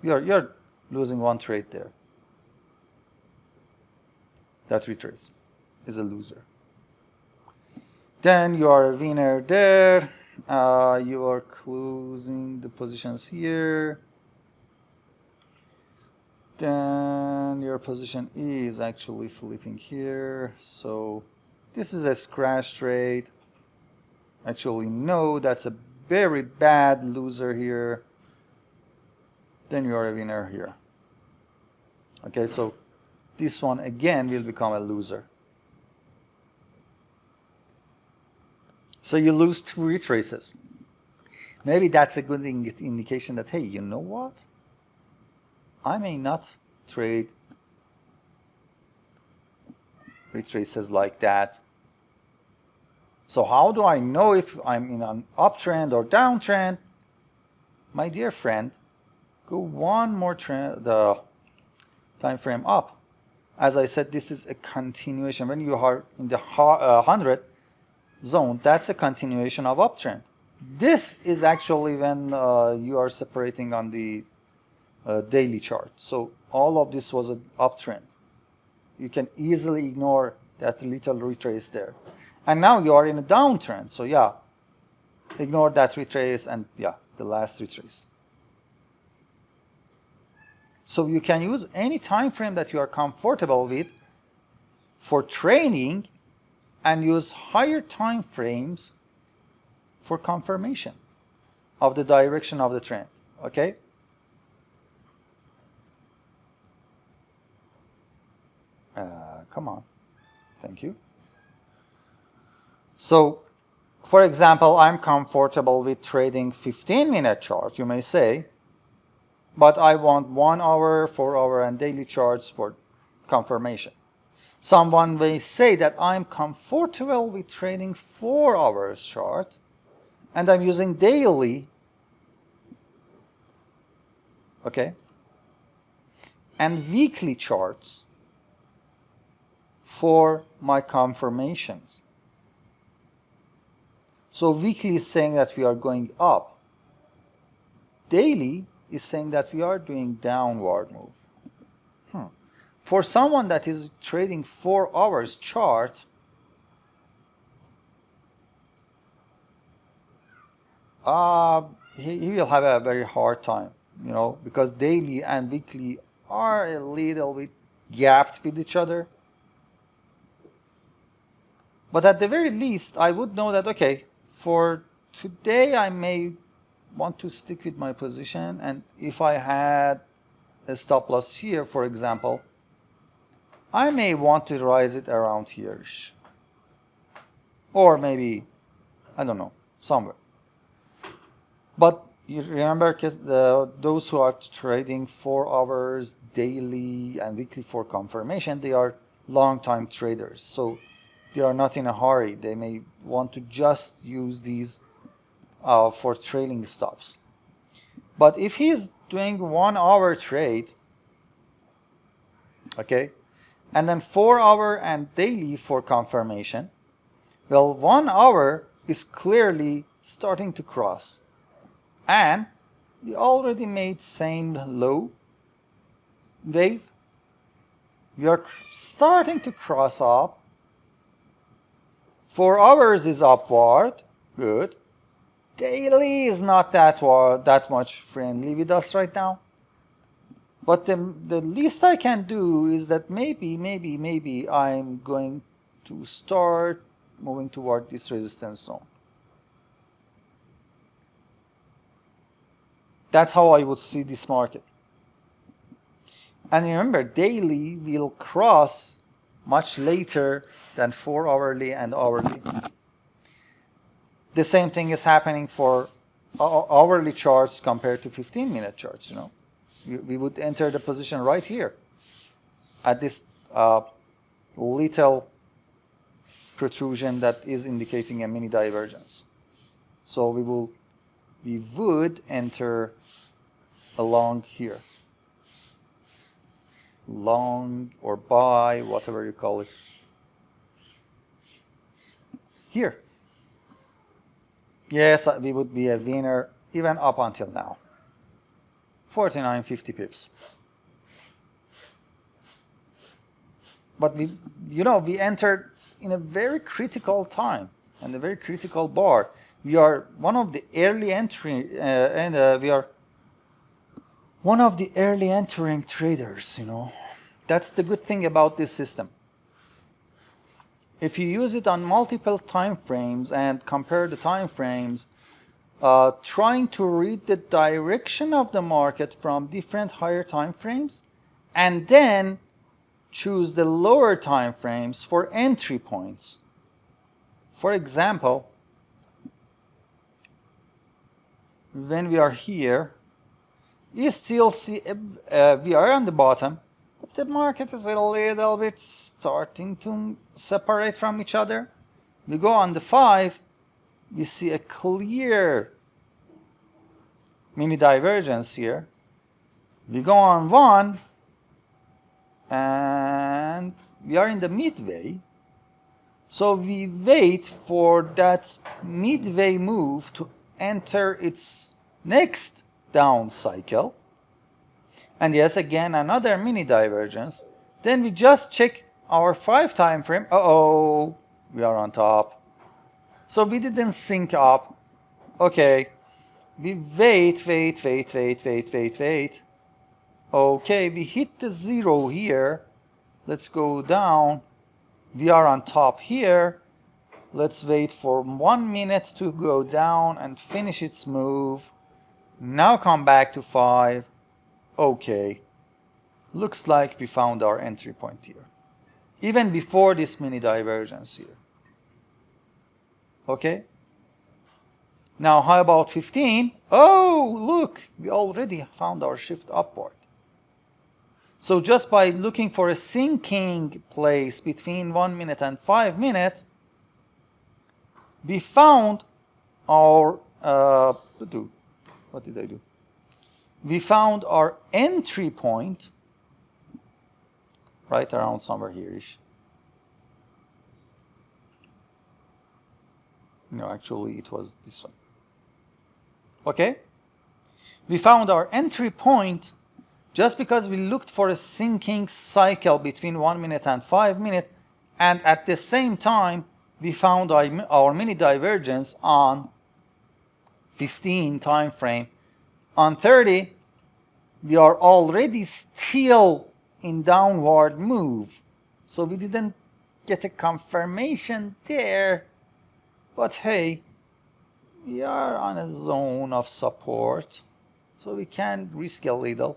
You're losing one trade there. That retrace is a loser. Then you are a winner there. You are closing the positions here. Then your position is actually flipping here. So this is a scratch trade. Actually, no, that's a very bad loser here. Then you are a winner here. Okay, so this one again will become a loser. So you lose 2 retraces. Maybe that's a good indication that, hey, you know what? I may not trade retraces like that. So how do I know if I'm in an uptrend or downtrend? My dear friend, go one more the time frame up. As I said, this is a continuation. When you are in the 100 zone, that's a continuation of uptrend. This is actually when you are separating on the daily chart. So all of this was an uptrend. You can easily ignore that little retrace there. And now you are in a downtrend. So yeah, ignore that retrace and yeah, the last retrace. So you can use any time frame that you are comfortable with for trading and use higher time frames for confirmation of the direction of the trend. Okay? Come on. Thank you. So, for example, I'm comfortable with trading 15-minute chart, you may say, but I want 1 hour, 4 hour, and daily charts for confirmation. Someone may say that I'm comfortable with trading 4 hours chart, and I'm using daily, okay, and weekly charts for my confirmations. So weekly is saying that we are going up. Daily is saying that we are doing downward move. For someone that is trading 4 hours chart, he will have a very hard time, you know, because daily and weekly are a little bit gapped with each other. But at the very least, I would know that, okay, for today I may want to stick with my position, and if I had a stop loss here, for example, I may want to rise it around here, or maybe, I don't know, somewhere. But You remember those who are trading 4 hours daily and weekly for confirmation, they are long-time traders. So they are not in a hurry. They may want to just use these for trailing stops. But if he's doing 1 hour trade, okay, and then 4 hour and daily for confirmation, well, 1 hour is clearly starting to cross. And we already made same low wave. We are starting to cross up. 4 hours is upward. Good. Daily is not that much friendly with us right now. But the least I can do is that maybe I'm going to start moving toward this resistance zone. That's how I would see this market. And remember, daily will cross much later than 4 hourly and hourly. The same thing is happening for hourly charts compared to 15-minute charts. You know, we would enter the position right here at this little protrusion that is indicating a mini divergence. So we would enter along here, long or buy, whatever you call it, here. Yes, we would be a winner even up until now. 49.50 pips. But we entered in a very critical time and a very critical bar. We are one of the early entering we are one of the early entering traders. That's the good thing about this system. If you use it on multiple time frames and compare the time frames, trying to read the direction of the market from different higher time frames, and then choose the lower time frames for entry points. For example, when we are here, we still see we are on the bottom. The market is a little bit starting to separate from each other. We go on the 5, we see a clear mini divergence here. We go on 1, and we are in the midway. So we wait for that midway move to enter its next down cycle. And yes, again, another mini divergence. Then we just check our 5 time frame. Uh-oh, we are on top. So we didn't sync up. Okay, we wait. Okay, we hit the 0 here. Let's go down. We are on top here. Let's wait for 1 minute to go down and finish its move. Now come back to 5. Okay, looks like we found our entry point here, even before this mini divergence here. Okay, now how about 15? Oh, look, we already found our shift upward. So just by looking for a sinking place between 1 minute and 5 minutes, we found our what did I do? We found our entry point right around somewhere here-ish. No, actually it was this one. Okay? We found our entry point just because we looked for a sinking cycle between 1 minute and 5 minutes, and at the same time we found our mini divergence on 15 time frame. On 30, we are already still in downward move. So we didn't get a confirmation there. But hey, we are on a zone of support. So we can risk a little.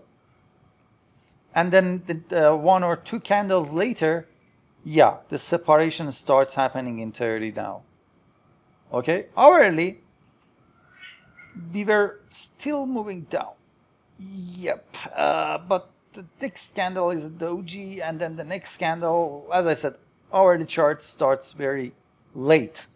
And then 1 or 2 candles later, yeah, the separation starts happening in 30 now. Okay, hourly, we were still moving down. Yep, but the next candle is a doji, and then the next candle, as I said, hourly chart starts very late.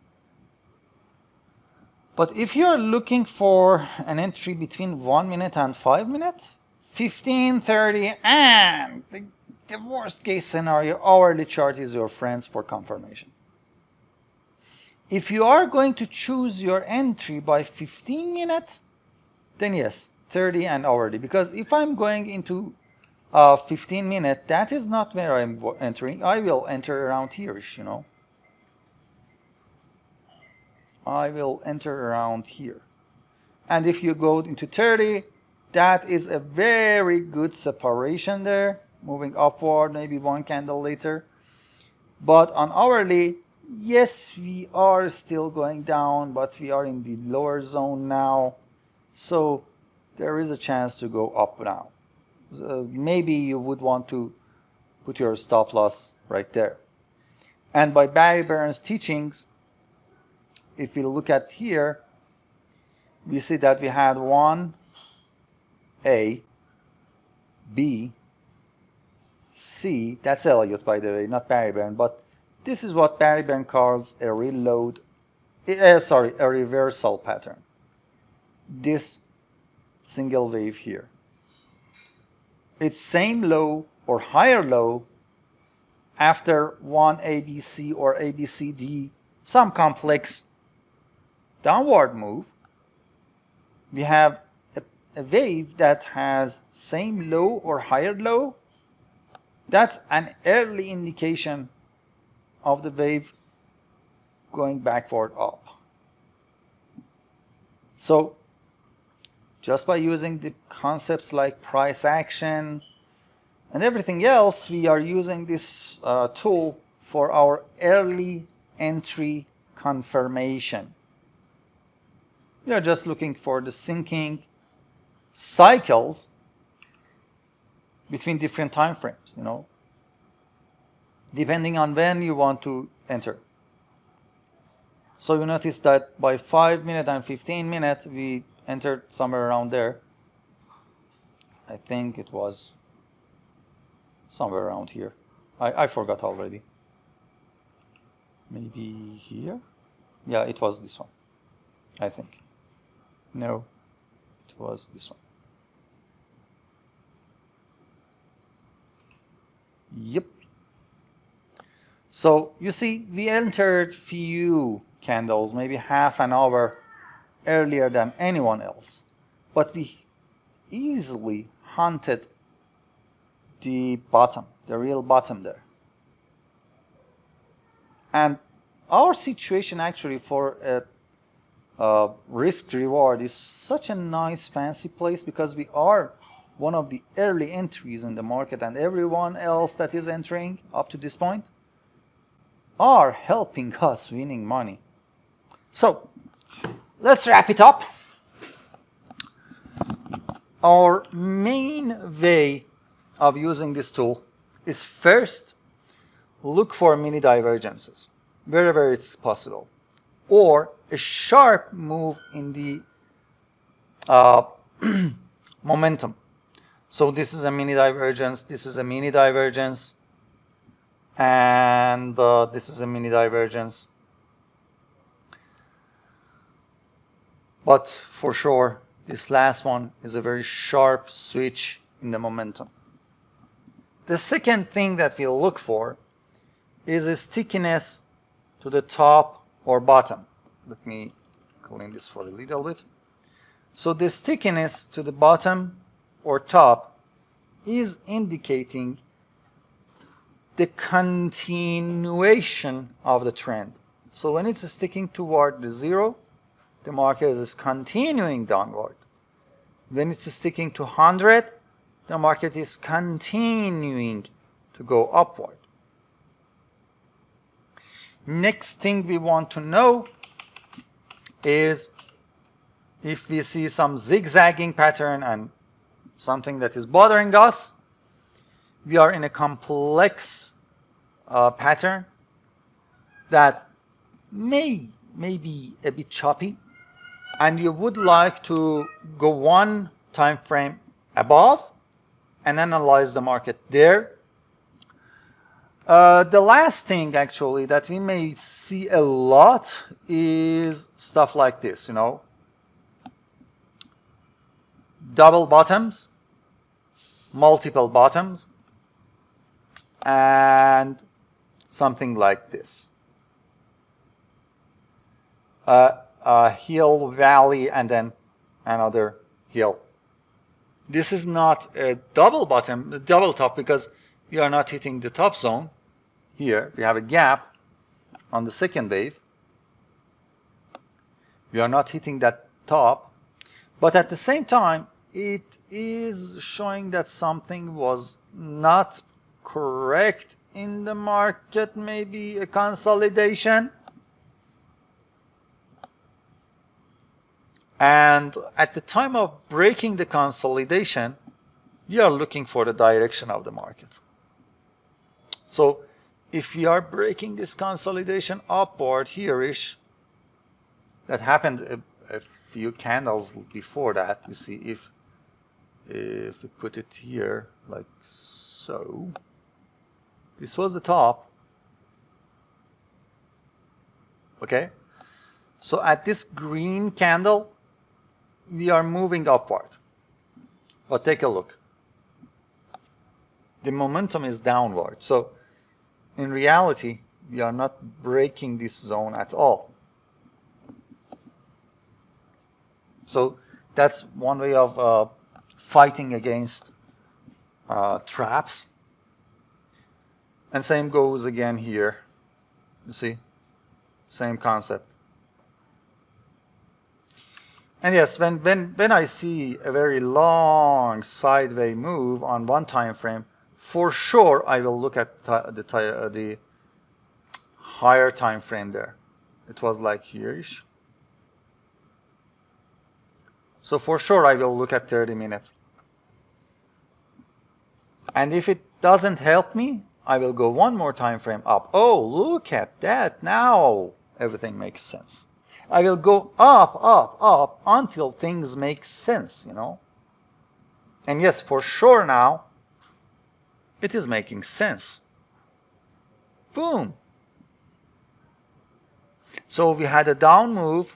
But if you're looking for an entry between 1 minute and 5 minutes, 15, 30, and the worst case scenario, hourly chart is your friends for confirmation. If you are going to choose your entry by 15 minutes, then yes, 30 and hourly. Because if I'm going into 15 minutes, that is not where I'm entering. I will enter around here-ish, you know. I will enter around here. And if you go into 30, that is a very good separation there, moving upward, maybe one candle later. But on hourly, yes, we are still going down, but we are in the lower zone now. So there is a chance to go up now. Maybe you would want to put your stop loss right there. And by Barry Barron's teachings, if we look at here, we see that we had 1, A, B, C. That's Elliott, by the way, not Barry Barron, but this is what Barry Barron calls a reload, a reversal pattern. This single wave here. It's same low or higher low after one ABC or ABCD, some complex downward move. We have a wave that has same low or higher low. That's an early indication of the wave going backward up. So just by using the concepts like price action and everything else, we are using this tool for our early entry confirmation. We are just looking for the sinking cycles between different time frames, you know, depending on when you want to enter. So you notice that by 5 minutes and 15 minutes, we entered somewhere around there. I think it was somewhere around here. I forgot already. Maybe here? Yeah, it was this one, I think. No, it was this one. Yep. So you see, we entered few candles, maybe half an hour earlier than anyone else, but we easily hunted the bottom, the real bottom there. And our situation actually for a risk reward is such a nice fancy place because we are one of the early entries in the market, and everyone else that is entering up to this point are helping us winning money. So let's wrap it up. Our main way of using this tool is first look for mini divergences wherever it's possible, or a sharp move in the momentum. So this is a mini divergence, this is a mini divergence, and this is a mini divergence. But for sure, this last one is a very sharp switch in the momentum. The second thing that we'll look for is a stickiness to the top or bottom. Let me clean this for a little bit. So the stickiness to the bottom or top is indicating the continuation of the trend. So when it's sticking toward the zero, the market is continuing downward. When it's sticking to 100, the market is continuing to go upward. Next thing we want to know is if we see some zigzagging pattern and something that is bothering us, we are in a complex pattern that may be a bit choppy, and you would like to go one time frame above and analyze the market there. The last thing actually that we may see a lot is stuff like this, you know, double bottoms, multiple bottoms, and something like this. A hill, valley, and then another hill. This is not a double bottom, a double top, because we are not hitting the top zone. Here we have a gap on the second wave. We are not hitting that top, but at the same time it is showing that something was not correct in the market, maybe a consolidation. And at the time of breaking the consolidation, we are looking for the direction of the market. So if we are breaking this consolidation upward here-ish, that happened a few candles before that. You see, if we put it here like so, this was the top. Okay, so at this green candle, we are moving upward. But take a look. The momentum is downward. So in reality, we are not breaking this zone at all. So that's one way of fighting against traps. And same goes again here. You see, same concept. And yes, when I see a very long sideways move on one time frame, for sure I will look at the higher time frame there. It was like here-ish. So for sure I will look at 30 minutes. And if it doesn't help me, I will go one more time frame up. Oh, look at that. Now everything makes sense. I will go up, up, up until things make sense, you know. And yes, for sure now, it is making sense. Boom. So we had a down move.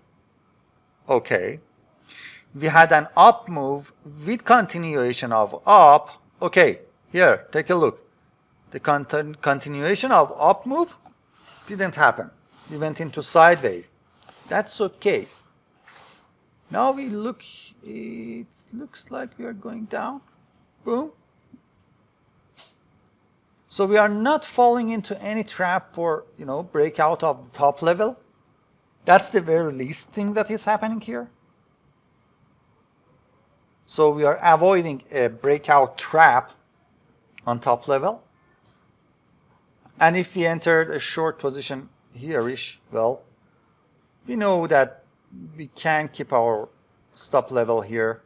Okay. We had an up move with continuation of up. Okay, here, take a look. The continuation of up move didn't happen. We went into sideways. That's okay. Now we look, it looks like we are going down. Boom. So we are not falling into any trap for, you know, breakout of the top level. That's the very least thing that is happening here. So we are avoiding a breakout trap on top level. And if we entered a short position here-ish, well, we know that we can keep our stop level here.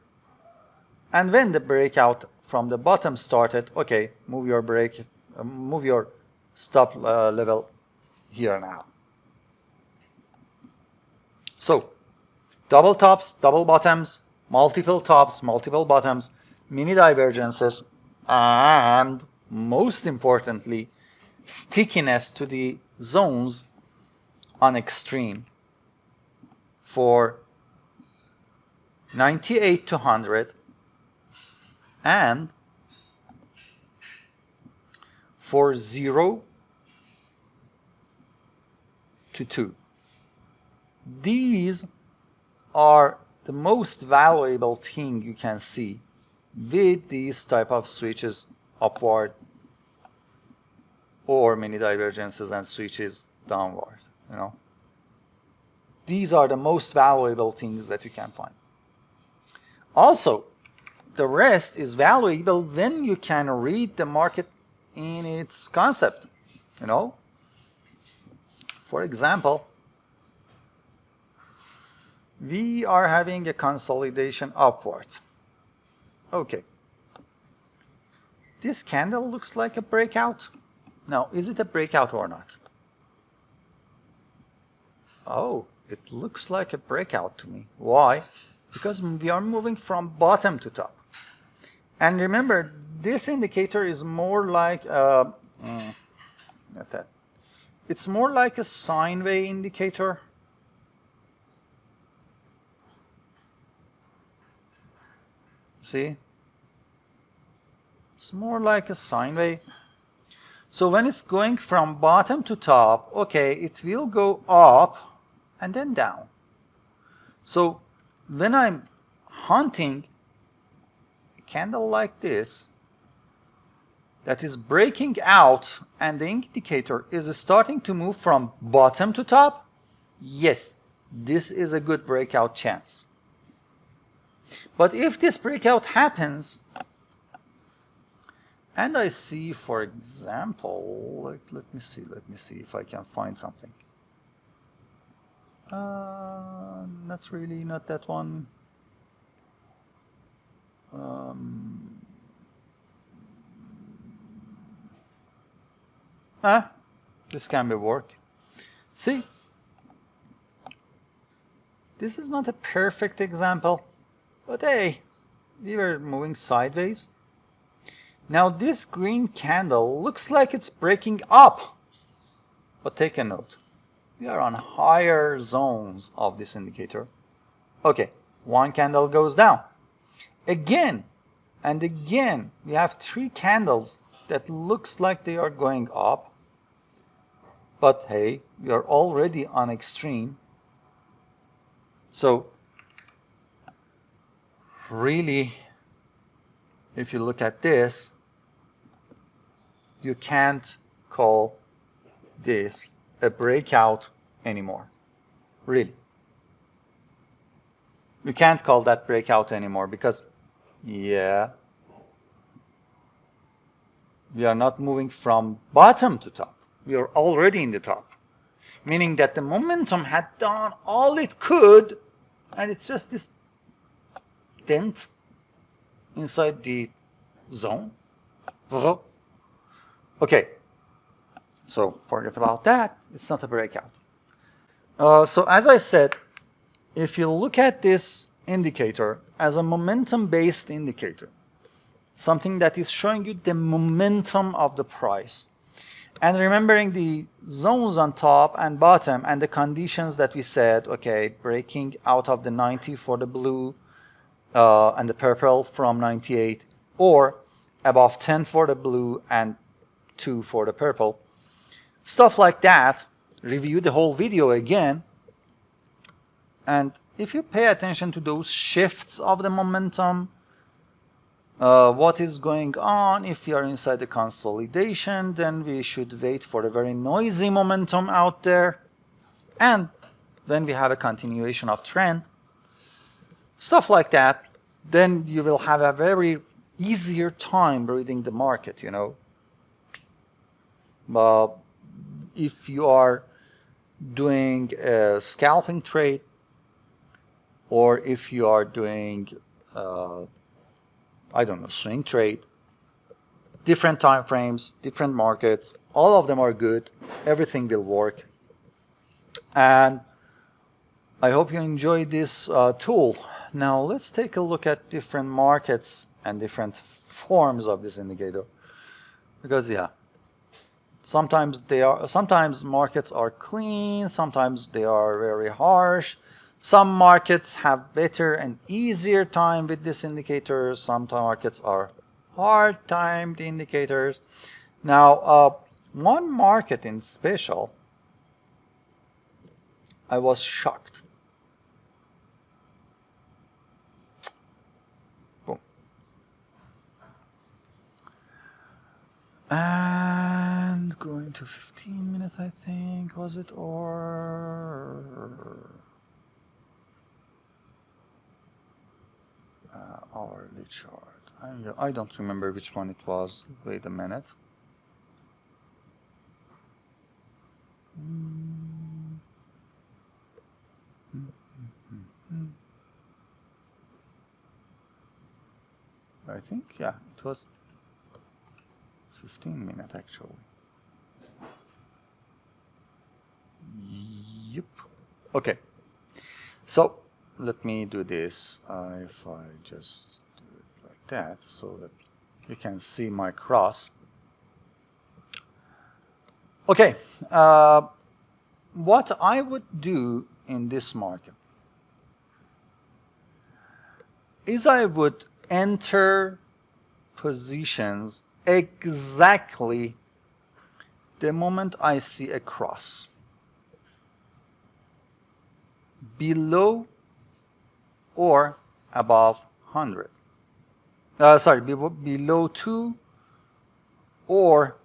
And when the breakout from the bottom started, okay, move your stop level here now. So, double tops, double bottoms, multiple tops, multiple bottoms, mini divergences, and most importantly, stickiness to the zones on extreme for 98 to 100 and for 0 to 2. These are the most valuable thing you can see with these type of switches upward or mini divergences and switches downward, you know. These are the most valuable things that you can find. Also, the rest is valuable when you can read the market in its concept, you know. For example, we are having a consolidation upward. Okay. This candle looks like a breakout. Now, is it a breakout or not? Oh, it looks like a breakout to me. Why? Because we are moving from bottom to top. And remember, this indicator is more like not that. It's more like a sine wave indicator. See? It's more like a sine wave. So when it's going from bottom to top, okay, it will go up and then down. So when I'm hunting a candle like this that is breaking out and the indicator is starting to move from bottom to top, yes, this is a good breakout chance. But if this breakout happens, and I see, for example, let me see if I can find something. Not really, not that one. This can be work. See, this is not a perfect example, but hey, we were moving sideways. Now this green candle looks like it's breaking up, but take a note. We are on higher zones of this indicator. Okay, one candle goes down. Again and again, we have three candles that looks like they are going up. But hey, we are already on extreme. So really, if you look at this, you can't call this a breakout anymore. Really. You can't call that breakout anymore because, yeah, we are not moving from bottom to top. We are already in the top. Meaning that the momentum had done all it could, and it's just this dent inside the zone. Okay, so forget about that. It's not a breakout. So as I said, if you look at this indicator as a momentum-based indicator, something that is showing you the momentum of the price, and remembering the zones on top and bottom and the conditions that we said, okay, breaking out of the 90 for the blue and the purple from 98, or above 10 for the blue and 2 for the purple, stuff like that. Review the whole video again, and if you pay attention to those shifts of the momentum, what is going on, if we are inside the consolidation, then we should wait for a very noisy momentum out there, and when we have a continuation of trend, stuff like that, then you will have a very easier time reading the market, you know. If you are doing a scalping trade, or if you are doing I don't know, swing trade, different time frames, different markets, all of them are good. Everything will work. And I hope you enjoyed this tool. Now let's take a look at different markets and different forms of this indicator. Because yeah, sometimes markets are clean, sometimes they are very harsh. Some markets have better and easier time with this indicator. Some markets are hard timed indicators. Now, one market in special, I was shocked. Boom. And going to 15 minutes, I think, was it, or hourly chart. I don't remember which one it was. Wait a minute. I think, yeah, it was 15 minutes actually. Yep. Okay, so let me do this. If I just do it like that so that you can see my cross. Okay, what I would do in this market is I would enter positions exactly the moment I see a cross below or above 100. Sorry, below 2 or,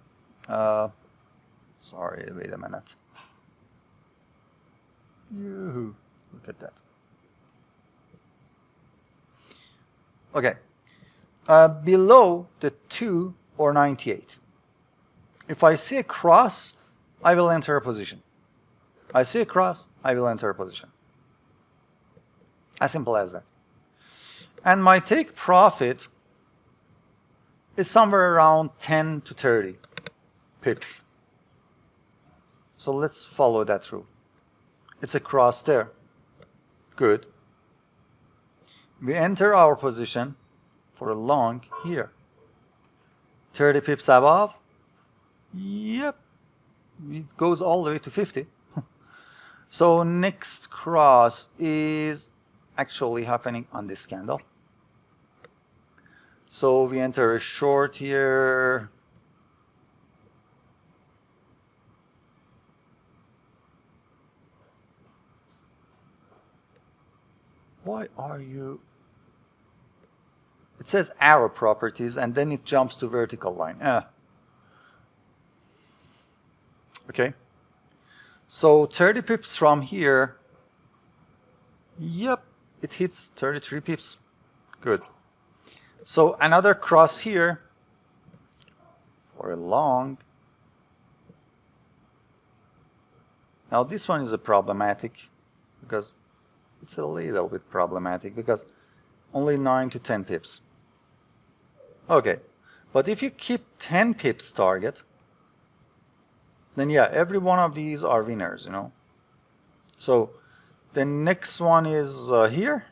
sorry, wait a minute. Yoo-hoo, look at that. Okay, below the 2 or 98. If I see a cross, I will enter a position. I see a cross, I will enter a position. As simple as that. And my take profit is somewhere around 10 to 30 pips. So let's follow that through. It's a cross there. Good. We enter our position for a long here. 30 pips above. Yep. It goes all the way to 50. So next cross is actually happening on this candle. So we enter a short here. Why are you? It says arrow properties and then it jumps to vertical line. Okay. So 30 pips from here. Yep, it hits 33 pips. Good. So another cross here for a long. Now this one is a problematic because it's a little bit problematic because only 9 to 10 pips. Okay, but if you keep 10 pips target, then yeah, every one of these are winners, you know. So the next one is here.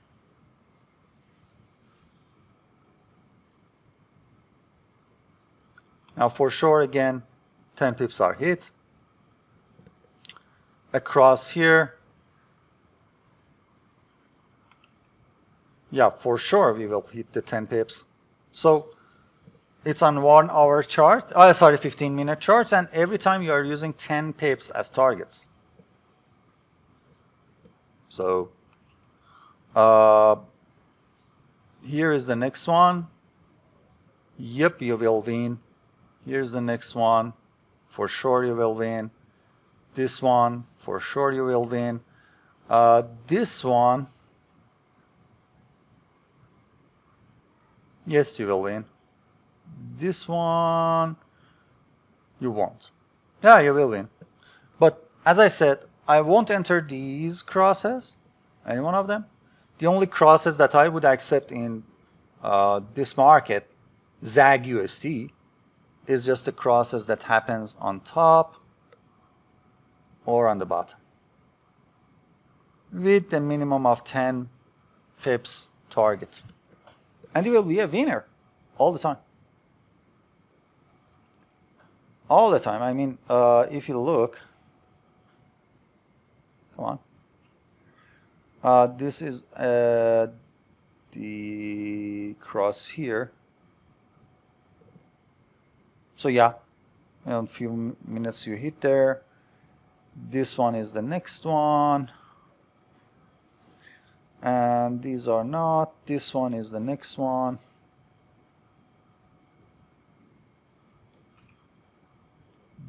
Now for sure, again, 10 pips are hit. Across here. Yeah, for sure we will hit the 10 pips. So it's on 1 hour chart, sorry, 15-minute charts, and every time you are using 10 pips as targets. So here is the next one. Yep, you will win. Here's the next one. For sure you will win. This one, for sure you will win. This one, yes, you will win. This one, you won't. Yeah, you will win. But as I said, I won't enter these crosses, any one of them. The only crosses that I would accept in this market, ZAG USD, is just the crosses that happens on top or on the bottom with a minimum of 10 pips target. And you will be a winner all the time. All the time. I mean, if you look, come on. This is the cross here. So yeah, in a few minutes you hit there. This one is the next one. And these are not. This one is the next one.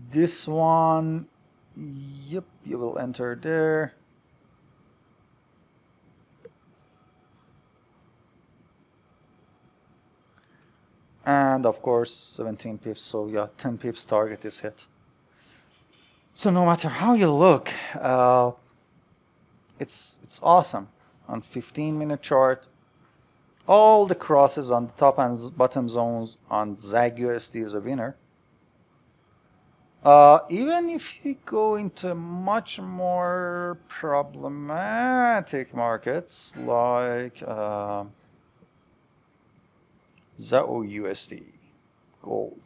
This one, yep, you will enter there. And of course 17 pips, so yeah, 10 pips target is hit. So no matter how you look, it's awesome. On 15-minute chart, all the crosses on the top and bottom zones on ZAG USD is a winner. Even if you go into much more problematic markets like ZAO-USD, gold.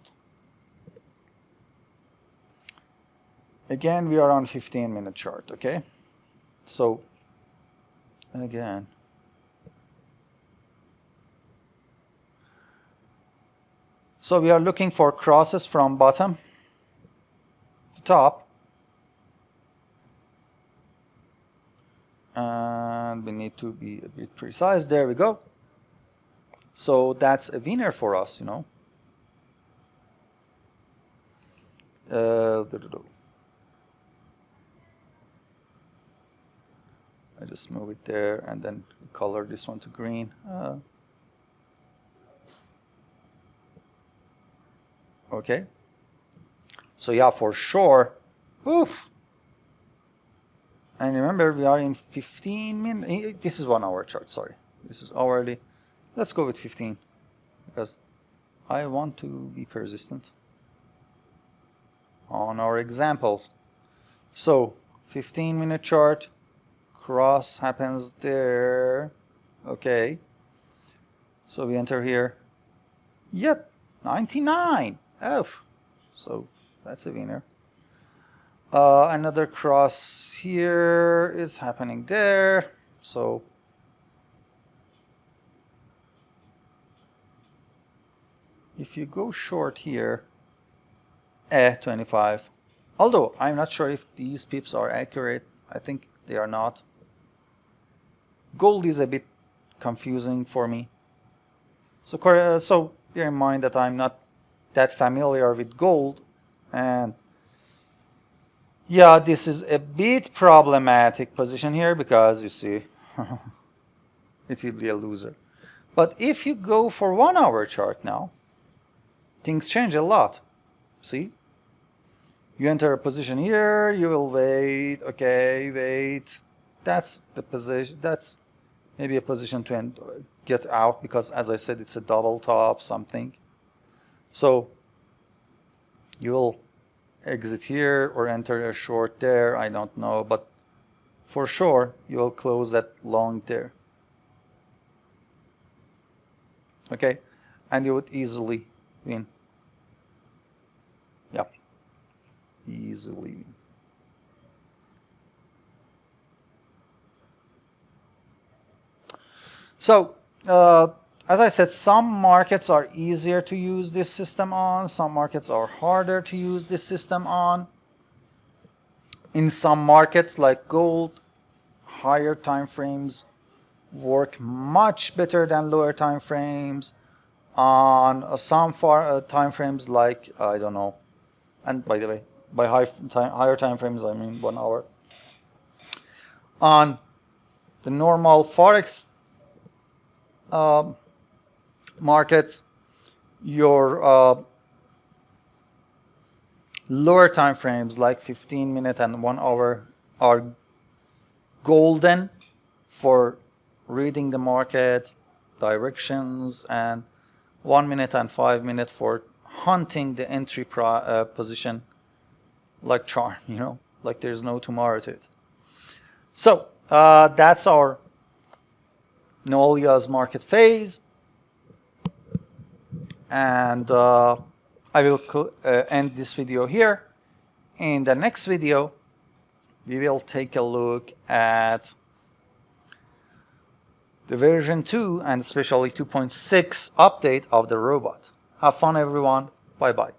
Again, we are on 15-minute chart, okay? So, again, so we are looking for crosses from bottom to top. And we need to be a bit precise. There we go. So that's a winner for us, you know. I just move it there and then color this one to green. Okay. So yeah, for sure. Oof. And remember, we are in 15 minutes. This is 1 hour chart, sorry. This is hourly. Let's go with 15 because I want to be persistent on our examples. So 15-minute chart, cross happens there. Okay. So we enter here. Yep, 99. Oh, so that's a winner. Another cross here is happening there. So if you go short here, 25. Although I'm not sure if these pips are accurate. I think they are not. Gold is a bit confusing for me. So bear in mind that I'm not that familiar with gold, and yeah, this is a bit problematic position here because you see it will be a loser. But if you go for 1 hour chart now, things change a lot. See? You enter a position here, you will wait, okay, wait. That's the position, that's maybe a position to get out because as I said, it's a double top something. So you'll exit here or enter a short there, I don't know, but for sure you will close that long there. Okay, and you would easily win. Yeah, easily win. So as I said, some markets are easier to use this system on, some markets are harder to use this system on. In some markets like gold, higher time frames work much better than lower time frames. On some time frames like, I don't know, and by the way, by higher time frames I mean 1 hour. On the normal Forex markets, your lower time frames like 15-minute and 1 hour are golden for reading the market directions, and 1 minute and 5 minute for hunting the entry position like charm, you know, like there's no tomorrow to it. So that's our Noelia's market phase, and I will end this video here. In the next video we will take a look at the version 2 and especially 2.6 update of the robot. Have fun everyone. Bye bye.